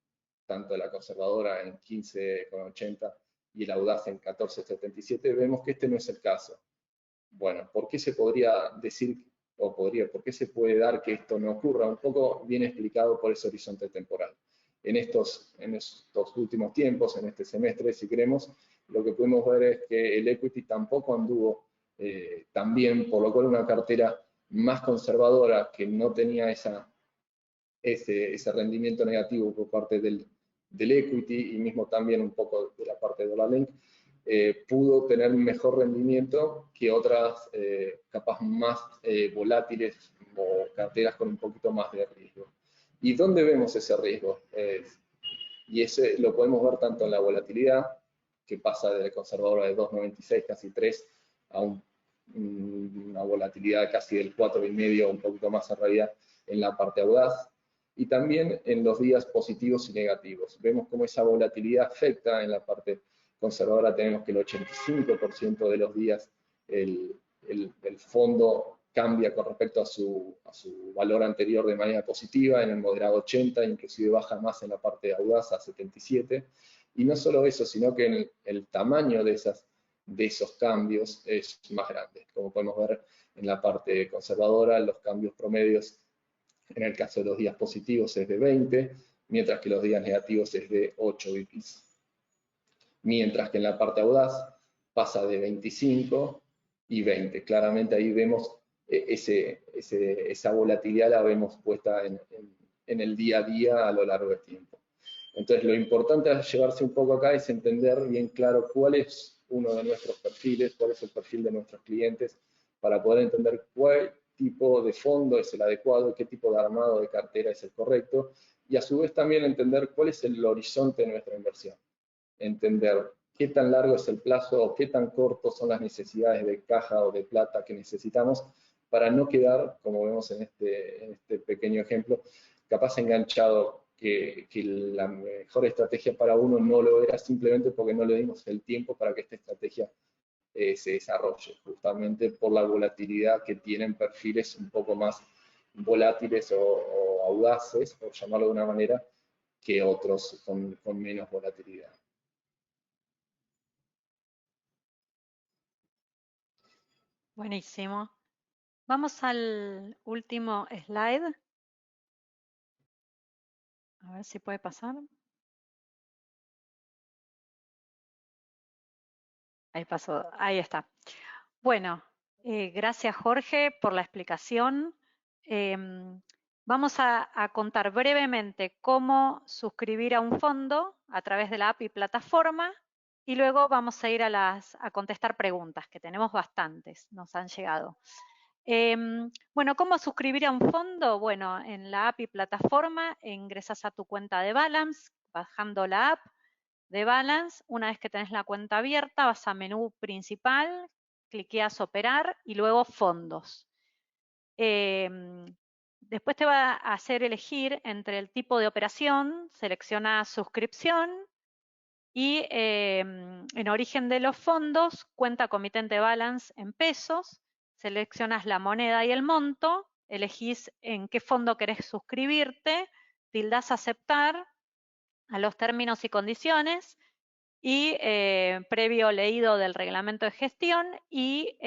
tanto la conservadora en 15,80 y el audaz en 14,77, vemos que este no es el caso. Bueno, ¿por qué se podría decir por qué se puede dar que esto no ocurra? Un poco viene explicado por ese horizonte temporal. En estos últimos tiempos, en este semestre, si queremos, lo que podemos ver es que el equity tampoco anduvo tan bien, por lo cual una cartera más conservadora que no tenía ese rendimiento negativo por parte del equity y mismo también un poco de la parte de dólar link, pudo tener mejor rendimiento que otras capaz más volátiles o carteras con un poquito más de riesgo. ¿Y dónde vemos ese riesgo? Y ese lo podemos ver tanto en la volatilidad, que pasa de conservadora de 2,96, casi 3, a una volatilidad casi del 4,5, un poquito más en realidad, en la parte audaz, y también en los días positivos y negativos. Vemos cómo esa volatilidad afecta en la parte conservadora. Tenemos que el 85% de los días el fondo cambia con respecto a su valor anterior de manera positiva, en el moderado 80, inclusive baja más en la parte audaz a 77. Y no solo eso, sino que el tamaño de esos cambios es más grande. Como podemos ver en la parte conservadora, los cambios promedios en el caso de los días positivos es de 20, mientras que los días negativos es de 8 bps. Mientras que en la parte audaz pasa de 25 y 20. Claramente ahí vemos esa volatilidad, la vemos puesta en el día a día a lo largo del tiempo. Entonces lo importante a llevarse un poco acá es entender bien claro cuál es uno de nuestros perfiles, cuál es el perfil de nuestros clientes, para poder entender cuál tipo de fondo es el adecuado, qué tipo de armado de cartera es el correcto, y a su vez también entender cuál es el horizonte de nuestra inversión. Entender qué tan largo es el plazo o qué tan cortos son las necesidades de caja o de plata que necesitamos para no quedar, como vemos en este pequeño ejemplo, capaz enganchado que la mejor estrategia para uno no lo era simplemente porque no le dimos el tiempo para que esta estrategia se desarrolle, justamente por la volatilidad que tienen perfiles un poco más volátiles o audaces, por llamarlo de una manera, que otros con menos volatilidad. Buenísimo. Vamos al último slide. A ver si puede pasar. Ahí pasó, ahí está. Bueno, gracias Jorge por la explicación. Vamos a contar brevemente cómo suscribir a un fondo a través de la API plataforma y luego vamos a ir a contestar preguntas, que tenemos bastantes, nos han llegado. Bueno, ¿cómo suscribir a un fondo? Bueno, en la API plataforma ingresas a tu cuenta de Balance, bajando la app de Balance. Una vez que tenés la cuenta abierta, vas a menú principal, cliqueas operar y luego fondos. Después te va a hacer elegir entre el tipo de operación, selecciona suscripción y en origen de los fondos, cuenta comitente balance en pesos, seleccionas la moneda y el monto, elegís en qué fondo querés suscribirte, tildás aceptar a los términos y condiciones y previo leído del reglamento de gestión y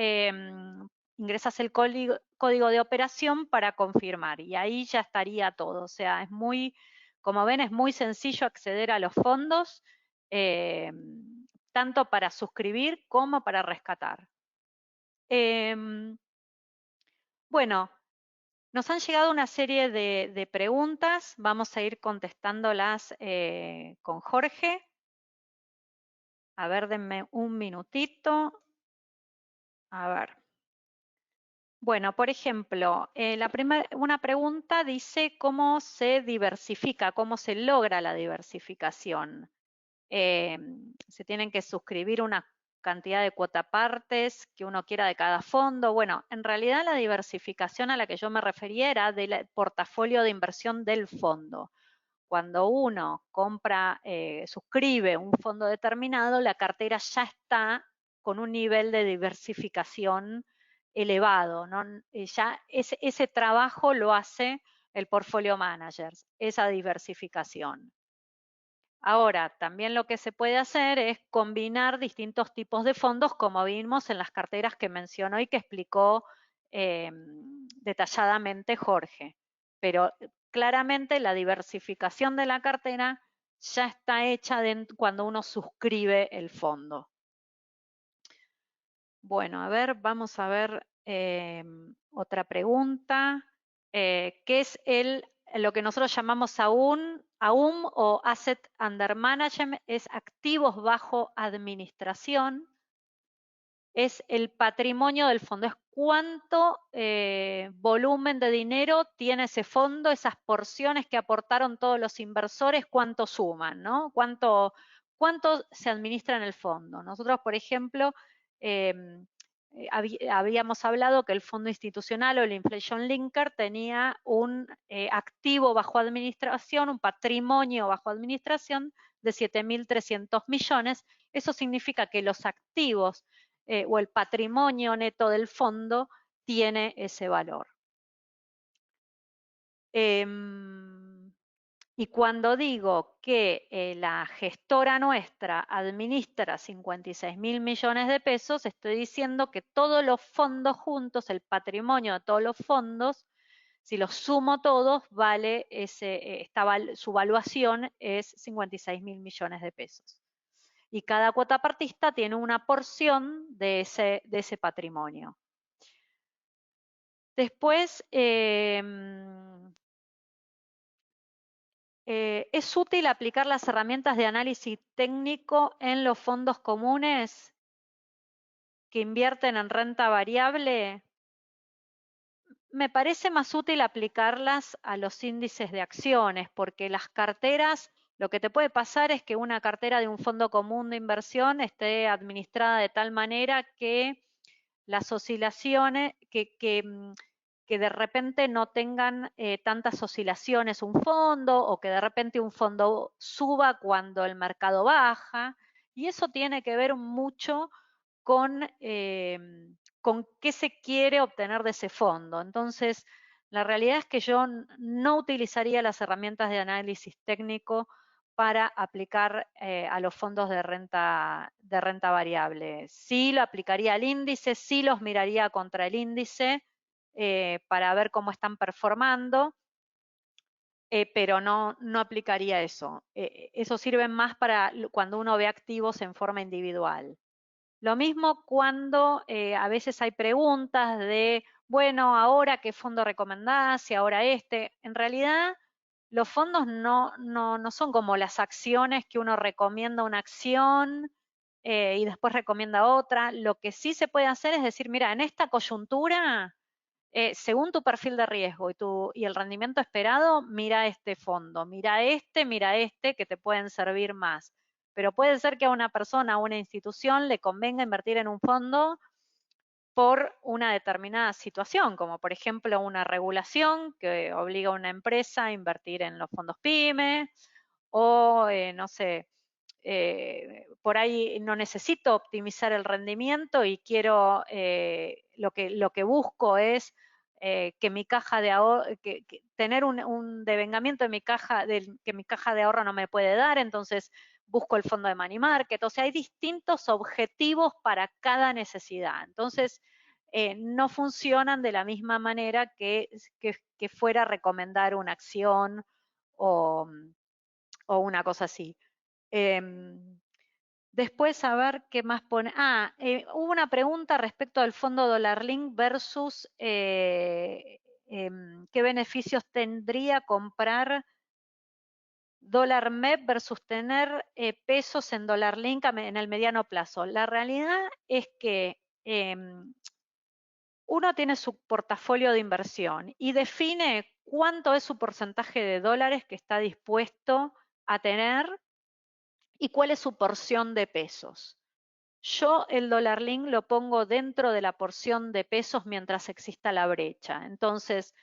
ingresas el código de operación para confirmar y ahí ya estaría todo. O sea, es muy, como ven, es muy sencillo acceder a los fondos, tanto para suscribir como para rescatar. Bueno, nos han llegado una serie de preguntas, vamos a ir contestándolas con Jorge. A ver, denme un minutito. A ver. Bueno, por ejemplo, una pregunta dice cómo se diversifica, cómo se logra la diversificación. Se tienen que suscribir una cantidad de cuotapartes que uno quiera de cada fondo. Bueno, en realidad la diversificación a la que yo me refería era del portafolio de inversión del fondo. Cuando uno compra, suscribe un fondo determinado, la cartera ya está con un nivel de diversificación elevado, ¿no? Ya ese trabajo lo hace el portfolio manager, esa diversificación. Ahora, también lo que se puede hacer es combinar distintos tipos de fondos, como vimos en las carteras que mencionó y que explicó detalladamente Jorge. Pero claramente la diversificación de la cartera ya está hecha cuando uno suscribe el fondo. Bueno, a ver, vamos a ver otra pregunta. ¿Qué es el lo que nosotros llamamos AUM o Asset Under Management, es activos bajo administración, es el patrimonio del fondo, es cuánto volumen de dinero tiene ese fondo, esas porciones que aportaron todos los inversores, cuánto suman, ¿no? Cuánto se administra en el fondo. Nosotros, por ejemplo, habíamos hablado que el fondo institucional o el Inflation Linker tenía un activo bajo administración, un patrimonio bajo administración de 7.300 millones. Eso significa que los activos o el patrimonio neto del fondo tiene ese valor. Y cuando digo que la gestora nuestra administra 56.000 millones de pesos, estoy diciendo que todos los fondos juntos, el patrimonio de todos los fondos, si los sumo todos, vale su valuación es 56.000 millones de pesos. Y cada cuota partista tiene una porción de ese patrimonio. Después, ¿es útil aplicar las herramientas de análisis técnico en los fondos comunes que invierten en renta variable? Me parece más útil aplicarlas a los índices de acciones, porque las carteras, lo que te puede pasar es que una cartera de un fondo común de inversión esté administrada de tal manera que las oscilaciones, que de repente no tengan tantas oscilaciones un fondo, o que de repente un fondo suba cuando el mercado baja, y eso tiene que ver mucho con qué se quiere obtener de ese fondo. Entonces, la realidad es que yo no utilizaría las herramientas de análisis técnico para aplicar a los fondos de renta variable. Sí lo aplicaría al índice, sí los miraría contra el índice para ver cómo están performando, pero no aplicaría eso. Eso sirve más para cuando uno ve activos en forma individual. Lo mismo cuando a veces hay preguntas de, bueno, ahora qué fondo recomendás y ahora este. En realidad, los fondos no son como las acciones que uno recomienda una acción y después recomienda otra. Lo que sí se puede hacer es decir, mira, en esta coyuntura, según tu perfil de riesgo y el rendimiento esperado, mira este fondo, mira este, que te pueden servir más. Pero puede ser que a una persona, a una institución, le convenga invertir en un fondo por una determinada situación, como por ejemplo una regulación que obliga a una empresa a invertir en los fondos PYME, o no sé, por ahí no necesito optimizar el rendimiento y quiero, lo que busco es que mi caja de ahorro, tener un devengamiento de mi caja, que mi caja de ahorro no me puede dar, entonces busco el fondo de money market. O sea, hay distintos objetivos para cada necesidad. Entonces, no funcionan de la misma manera que fuera a recomendar una acción o una cosa así. Después, a ver qué más pone. Hubo una pregunta respecto al fondo Dollar Link versus qué beneficios tendría comprar dólar MEP versus tener pesos en Dollar Link en el mediano plazo. La realidad es que uno tiene su portafolio de inversión y define cuánto es su porcentaje de dólares que está dispuesto a tener y cuál es su porción de pesos. Yo el dólar link lo pongo dentro de la porción de pesos mientras exista la brecha. Entonces,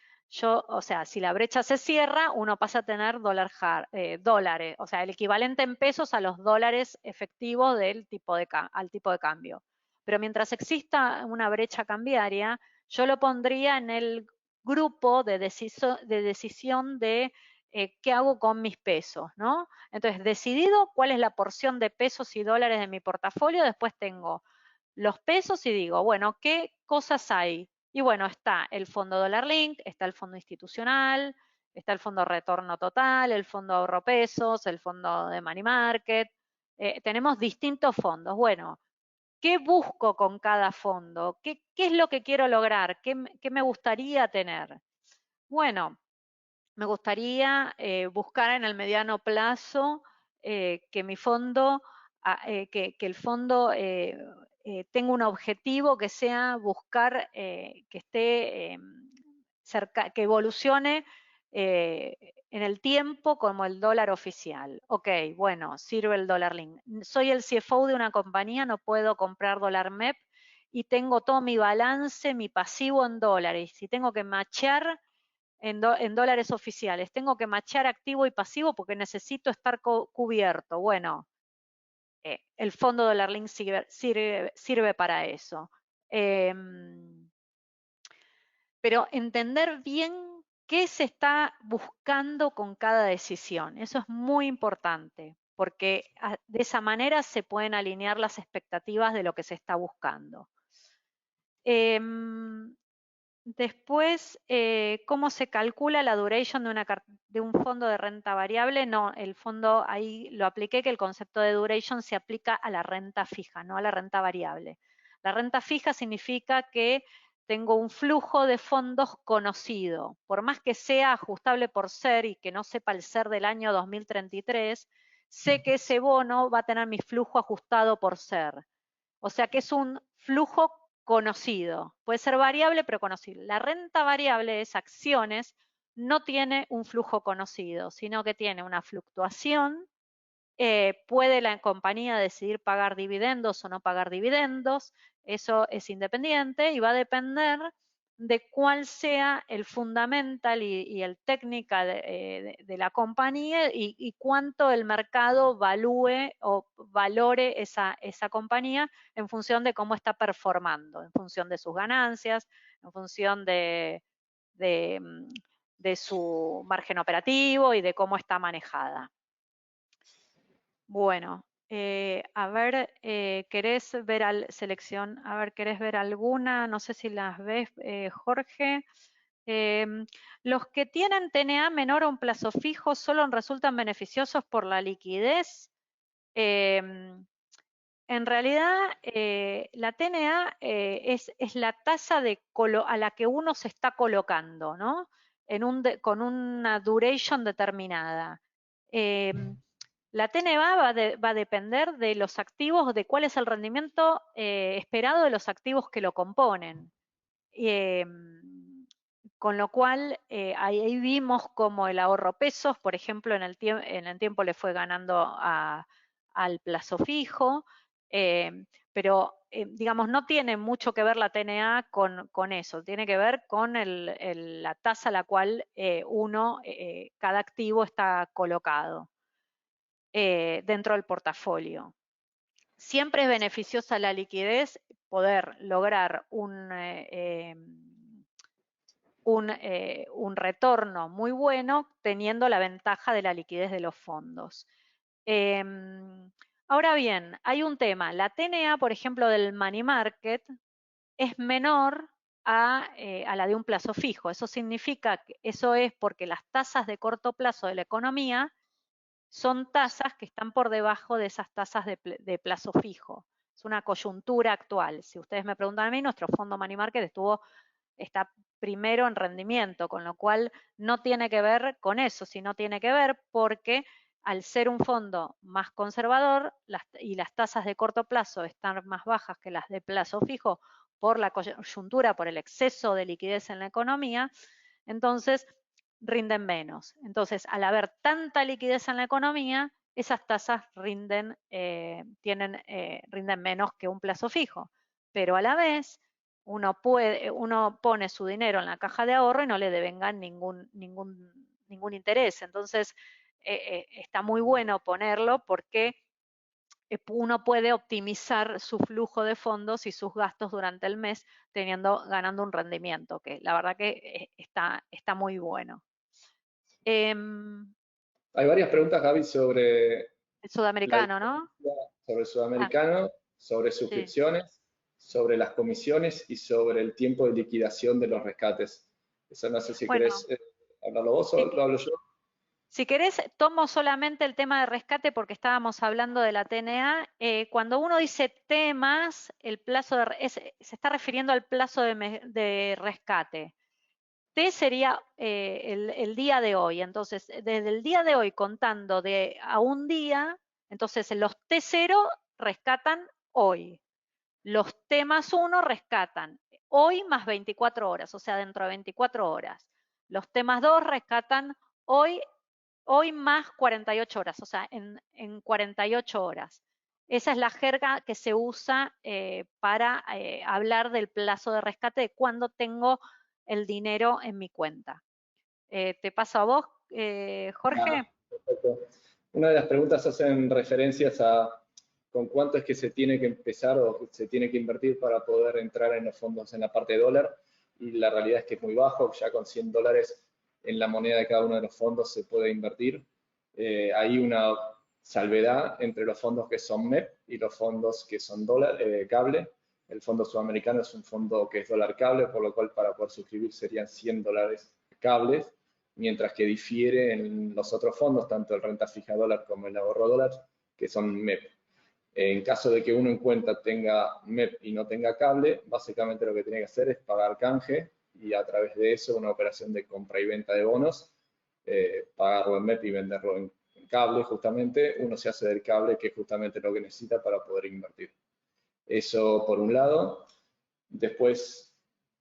o sea, si la brecha se cierra, uno pasa a tener dólares, o sea, el equivalente en pesos a los dólares efectivos al tipo de cambio. Pero mientras exista una brecha cambiaria, yo lo pondría en el grupo de decisión de qué hago con mis pesos, ¿no? Entonces, decidido cuál es la porción de pesos y dólares de mi portafolio, después tengo los pesos y digo, bueno, ¿qué cosas hay? Y bueno, está el fondo Dollar Link, está el fondo institucional, está el fondo retorno total, el fondo ahorro pesos, el fondo de money market. Tenemos distintos fondos. Bueno, ¿qué busco con cada fondo? ¿Qué es lo que quiero lograr? ¿Qué me gustaría tener? Bueno, me gustaría buscar en el mediano plazo que mi fondo, que el fondo tenga un objetivo que sea buscar que esté cerca, que evolucione en el tiempo como el dólar oficial. Ok, bueno, sirve el dólar link. Soy el CFO de una compañía, no puedo comprar dólar MEP y tengo todo mi balance, mi pasivo en dólares. Si tengo que machear en dólares oficiales, tengo que machear activo y pasivo porque necesito estar cubierto. Bueno, el fondo dólar link sirve para eso. Pero entender bien qué se está buscando con cada decisión. Eso es muy importante, porque de esa manera se pueden alinear las expectativas de lo que se está buscando. Después, ¿cómo se calcula la duration de un fondo de renta variable? No, el fondo ahí lo apliqué, que el concepto de duration se aplica a la renta fija, no a la renta variable. La renta fija significa que tengo un flujo de fondos conocido. Por más que sea ajustable por ser y que no sepa el ser del año 2033, sé que ese bono va a tener mi flujo ajustado por ser. O sea que es un flujo conocido. Puede ser variable, pero conocido. La renta variable es acciones, no tiene un flujo conocido, sino que tiene una fluctuación. Puede la compañía decidir pagar dividendos o no pagar dividendos, eso es independiente y va a depender de cuál sea el fundamental y el técnica de la compañía y cuánto el mercado valúe o valore esa compañía en función de cómo está performando, en función de sus ganancias, en función de, de su margen operativo y de cómo está manejada. Bueno, a ver, ¿querés ver selección? A ver, ¿querés ver alguna? No sé si las ves, Jorge. Los que tienen TNA menor a un plazo fijo solo resultan beneficiosos por la liquidez. En realidad, la TNA es la tasa a la que uno se está colocando, ¿no? Con una duration determinada. La TNA va a depender de los activos, de cuál es el rendimiento esperado de los activos que lo componen. Con lo cual, ahí vimos como el ahorro pesos, por ejemplo, en el tiempo le fue ganando al plazo fijo, pero digamos, no tiene mucho que ver la TNA con eso, tiene que ver con la tasa a la cual cada activo está colocado dentro del portafolio. Siempre es beneficiosa la liquidez, poder lograr un retorno muy bueno teniendo la ventaja de la liquidez de los fondos. Ahora bien, hay un tema. La TNA, por ejemplo, del money market es menor a la de un plazo fijo. Eso significa que eso es porque las tasas de corto plazo de la economía son tasas que están por debajo de esas tasas de plazo fijo. Es una coyuntura actual. Si ustedes me preguntan a mí, nuestro fondo money market está primero en rendimiento, con lo cual no tiene que ver con eso, sino tiene que ver porque al ser un fondo más conservador y las tasas de corto plazo están más bajas que las de plazo fijo por la coyuntura, por el exceso de liquidez en la economía, entonces rinden menos. Entonces, al haber tanta liquidez en la economía, esas tasas rinden menos que un plazo fijo. Pero a la vez, uno pone su dinero en la caja de ahorro y no le devengan ningún interés. Entonces, está muy bueno ponerlo porque uno puede optimizar su flujo de fondos y sus gastos durante el mes ganando un rendimiento, que la verdad que está muy bueno. Hay varias preguntas, Gaby, sobre El la sudamericano, ¿no? diferencia, sobre el Ah, sudamericano, sobre sí. suscripciones, sobre las comisiones y sobre el tiempo de liquidación de los rescates. Eso no sé si Bueno, querés hablarlo vos o si, lo hablo yo. si querés, tomo solamente el tema de rescate porque estábamos hablando de la TNA. Cuando uno dice temas, el plazo se está refiriendo al plazo de rescate. T sería el día de hoy. Entonces, desde el día de hoy contando a un día, entonces los T0 rescatan hoy. Los T+1 rescatan hoy más 24 horas, o sea, dentro de 24 horas. Los T+2 rescatan hoy más 48 horas, o sea, en 48 horas. Esa es la jerga que se usa para hablar del plazo de rescate, de cuándo tengo el dinero en mi cuenta. ¿Te paso a vos, Jorge? Perfecto. Una de las preguntas hacen referencias a con cuánto es que se tiene que empezar o se tiene que invertir para poder entrar en los fondos en la parte de dólar, y la realidad es que es muy bajo, ya con $100 en la moneda de cada uno de los fondos se puede invertir. Hay una salvedad entre los fondos que son MEP y los fondos que son cable. El fondo sudamericano es un fondo que es dólar cable, por lo cual para poder suscribir serían $100 cables, mientras que difiere en los otros fondos, tanto el renta fija dólar como el ahorro dólar, que son MEP. En caso de que uno en cuenta tenga MEP y no tenga cable, básicamente lo que tiene que hacer es pagar canje y a través de eso una operación de compra y venta de bonos, pagarlo en MEP y venderlo en cable justamente, uno se hace del cable, que es justamente lo que necesita para poder invertir. Eso por un lado. Después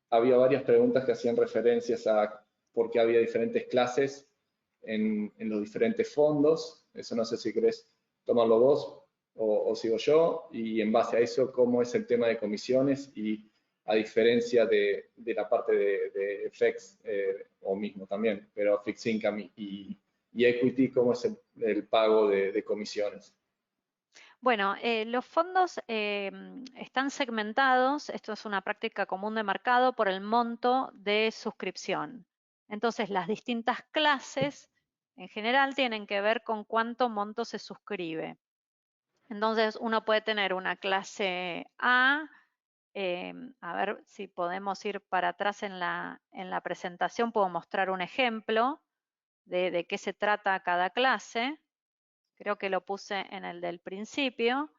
había varias preguntas que hacían referencias a por qué había diferentes clases en los diferentes fondos. Eso no sé si querés tomarlo vos o sigo yo. Y en base a eso, cómo es el tema de comisiones y a diferencia de la parte de FX o mismo también, pero fixed income y equity, cómo es el pago de comisiones. Bueno, los fondos están segmentados, esto es una práctica común de mercado, por el monto de suscripción. Entonces, las distintas clases en general tienen que ver con cuánto monto se suscribe. Entonces, uno puede tener una clase A, a ver si podemos ir para atrás en la presentación, puedo mostrar un ejemplo de qué se trata cada clase. Creo que lo puse en el del principio.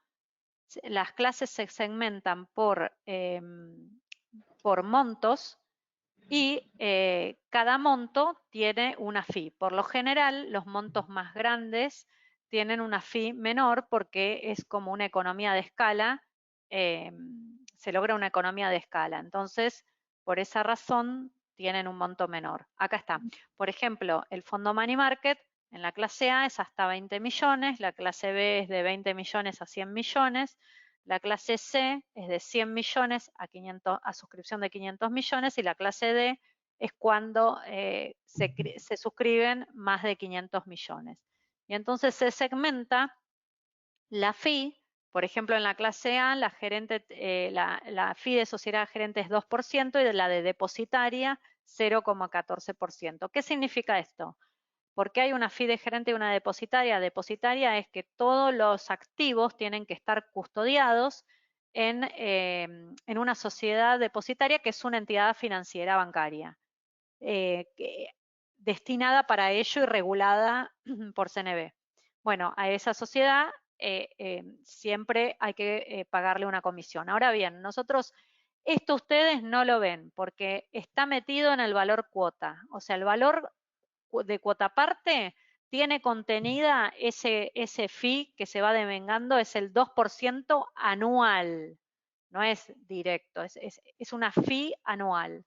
Las clases se segmentan por montos y cada monto tiene una fee. Por lo general, los montos más grandes tienen una fee menor porque es como una economía de escala, se logra una economía de escala. Entonces, por esa razón, tienen un monto menor. Acá está. Por ejemplo, el fondo Money Market en la clase A es hasta 20 millones, la clase B es de 20 millones a 100 millones, la clase C es de 100 millones a suscripción de 500 millones y la clase D es cuando se suscriben más de 500 millones. Y entonces se segmenta la fee, por ejemplo, en la clase A, la fee de sociedad gerente es 2% y de la de depositaria 0,14%. ¿Qué significa esto? ¿Por qué hay una fee de gerente y una depositaria? Depositaria es que todos los activos tienen que estar custodiados en una sociedad depositaria que es una entidad financiera bancaria, destinada para ello y regulada por CNB. Bueno, a esa sociedad siempre hay que pagarle una comisión. Ahora bien, nosotros, esto ustedes no lo ven porque está metido en el valor cuota, o sea, el valor de cuota parte tiene contenida ese fee que se va devengando, es el 2% anual, no es directo, es una fee anual.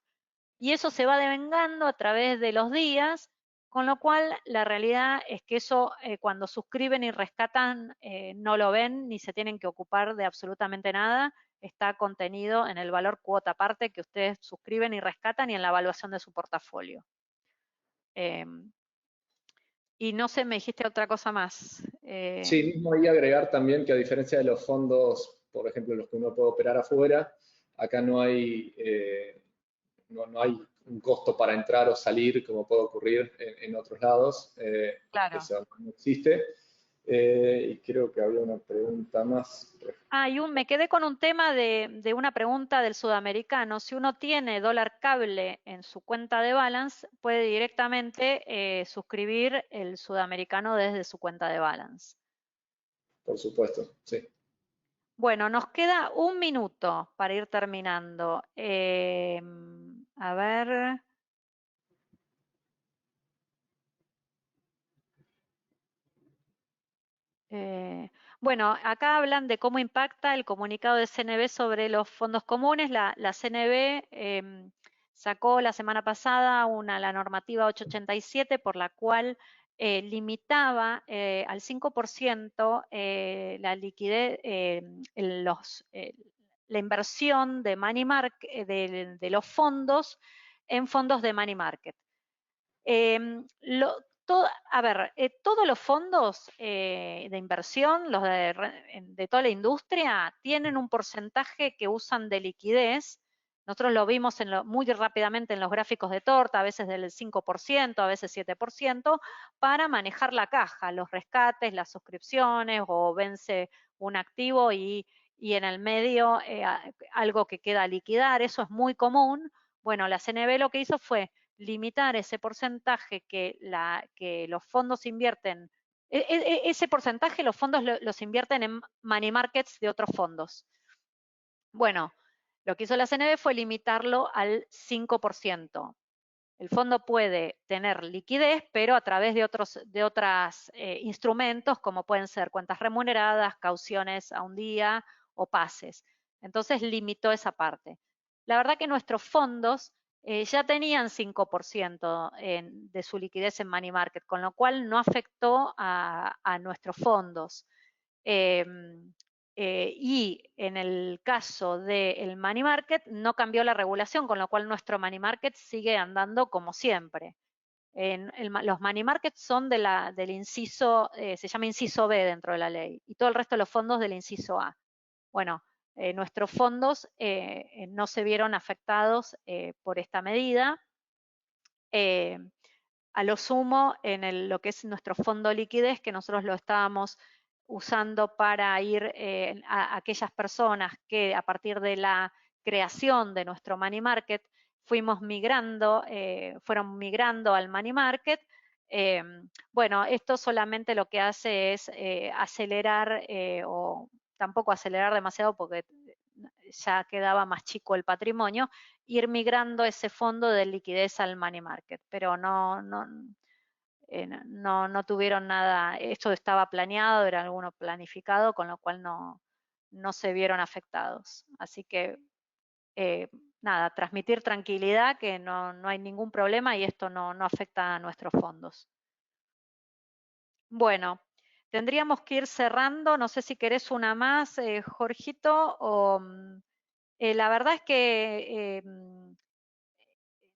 Y eso se va devengando a través de los días, con lo cual la realidad es que eso cuando suscriben y rescatan no lo ven ni se tienen que ocupar de absolutamente nada, está contenido en el valor cuota parte que ustedes suscriben y rescatan y en la evaluación de su portafolio. Y no sé, me dijiste otra cosa más. Sí, mismo ahí agregar también que a diferencia de los fondos, por ejemplo, los que uno puede operar afuera, acá no hay, no hay un costo para entrar o salir como puede ocurrir en otros lados. Claro. Eso no existe. Y creo que había una pregunta más. Me quedé con un tema de una pregunta del sudamericano. Si uno tiene dólar cable en su cuenta de Balance, puede directamente suscribir el sudamericano desde su cuenta de Balance. Por supuesto, sí. Bueno, nos queda un minuto para ir terminando. A ver. Bueno, acá hablan de cómo impacta el comunicado de CNB sobre los fondos comunes. La CNB sacó la semana pasada la normativa 887 por la cual limitaba al 5% la liquidez, la inversión de money market, de los fondos en fondos de money market. A ver, todos los fondos de inversión, los de toda la industria, tienen un porcentaje que usan de liquidez. Nosotros lo vimos muy rápidamente en los gráficos de torta, a veces del 5%, a veces 7%, para manejar la caja, los rescates, las suscripciones, o vence un activo y en el medio algo que queda a liquidar. Eso es muy común. Bueno, la CNB lo que hizo fue limitar ese porcentaje que los fondos invierten, ese porcentaje los fondos los invierten en money markets de otros fondos. Bueno, lo que hizo la CNB fue limitarlo al 5%. El fondo puede tener liquidez, pero a través de otros instrumentos, como pueden ser cuentas remuneradas, cauciones a un día o pases. Entonces limitó esa parte. La verdad que nuestros fondos ya tenían 5% de su liquidez en money market, con lo cual no afectó a nuestros fondos. Y en el caso del money market no cambió la regulación, con lo cual nuestro money market sigue andando como siempre. Los money markets son del inciso, se llama inciso B dentro de la ley, y todo el resto de los fondos del inciso A. Bueno, nuestros fondos no se vieron afectados por esta medida. A lo sumo, en lo que es nuestro fondo liquidez, que nosotros lo estábamos usando para ir a aquellas personas que a partir de la creación de nuestro money market fueron migrando al money market. Bueno, esto solamente lo que hace es acelerar, o tampoco acelerar demasiado porque ya quedaba más chico el patrimonio, ir migrando ese fondo de liquidez al money market, pero no tuvieron nada. Esto estaba planeado, era alguno planificado, con lo cual no se vieron afectados. Así que nada, transmitir tranquilidad, que no hay ningún problema y esto no afecta a nuestros fondos. Bueno, tendríamos que ir cerrando. No sé si querés una más, Jorgito, o la verdad es que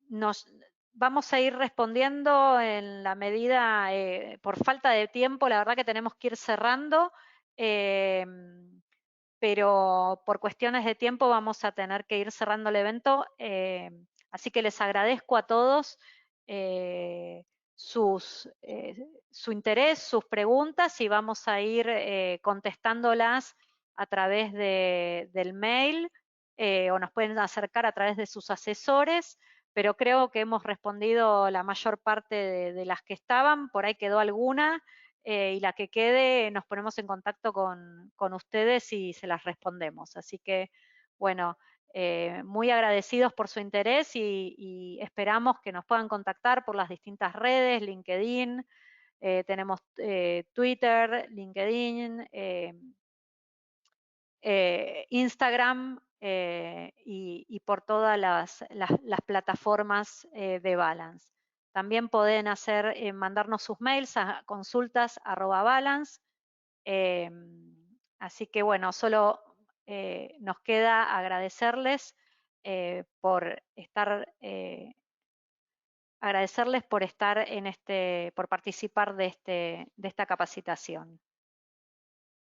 nos vamos a ir respondiendo en la medida, por falta de tiempo, la verdad que tenemos que ir cerrando, pero por cuestiones de tiempo vamos a tener que ir cerrando el evento. Así que les agradezco a todos su interés, sus preguntas, y vamos a ir contestándolas a través del mail, o nos pueden acercar a través de sus asesores, pero creo que hemos respondido la mayor parte de las que estaban. Por ahí quedó alguna, y la que quede nos ponemos en contacto con ustedes y se las respondemos. Así que, bueno, muy agradecidos por su interés, y esperamos que nos puedan contactar por las distintas redes, LinkedIn, tenemos Twitter, LinkedIn, Instagram, y por todas las plataformas de Balance. También pueden mandarnos sus mails a consultas@balance. Así que bueno, solo nos queda agradecerles por estar por participar de esta capacitación.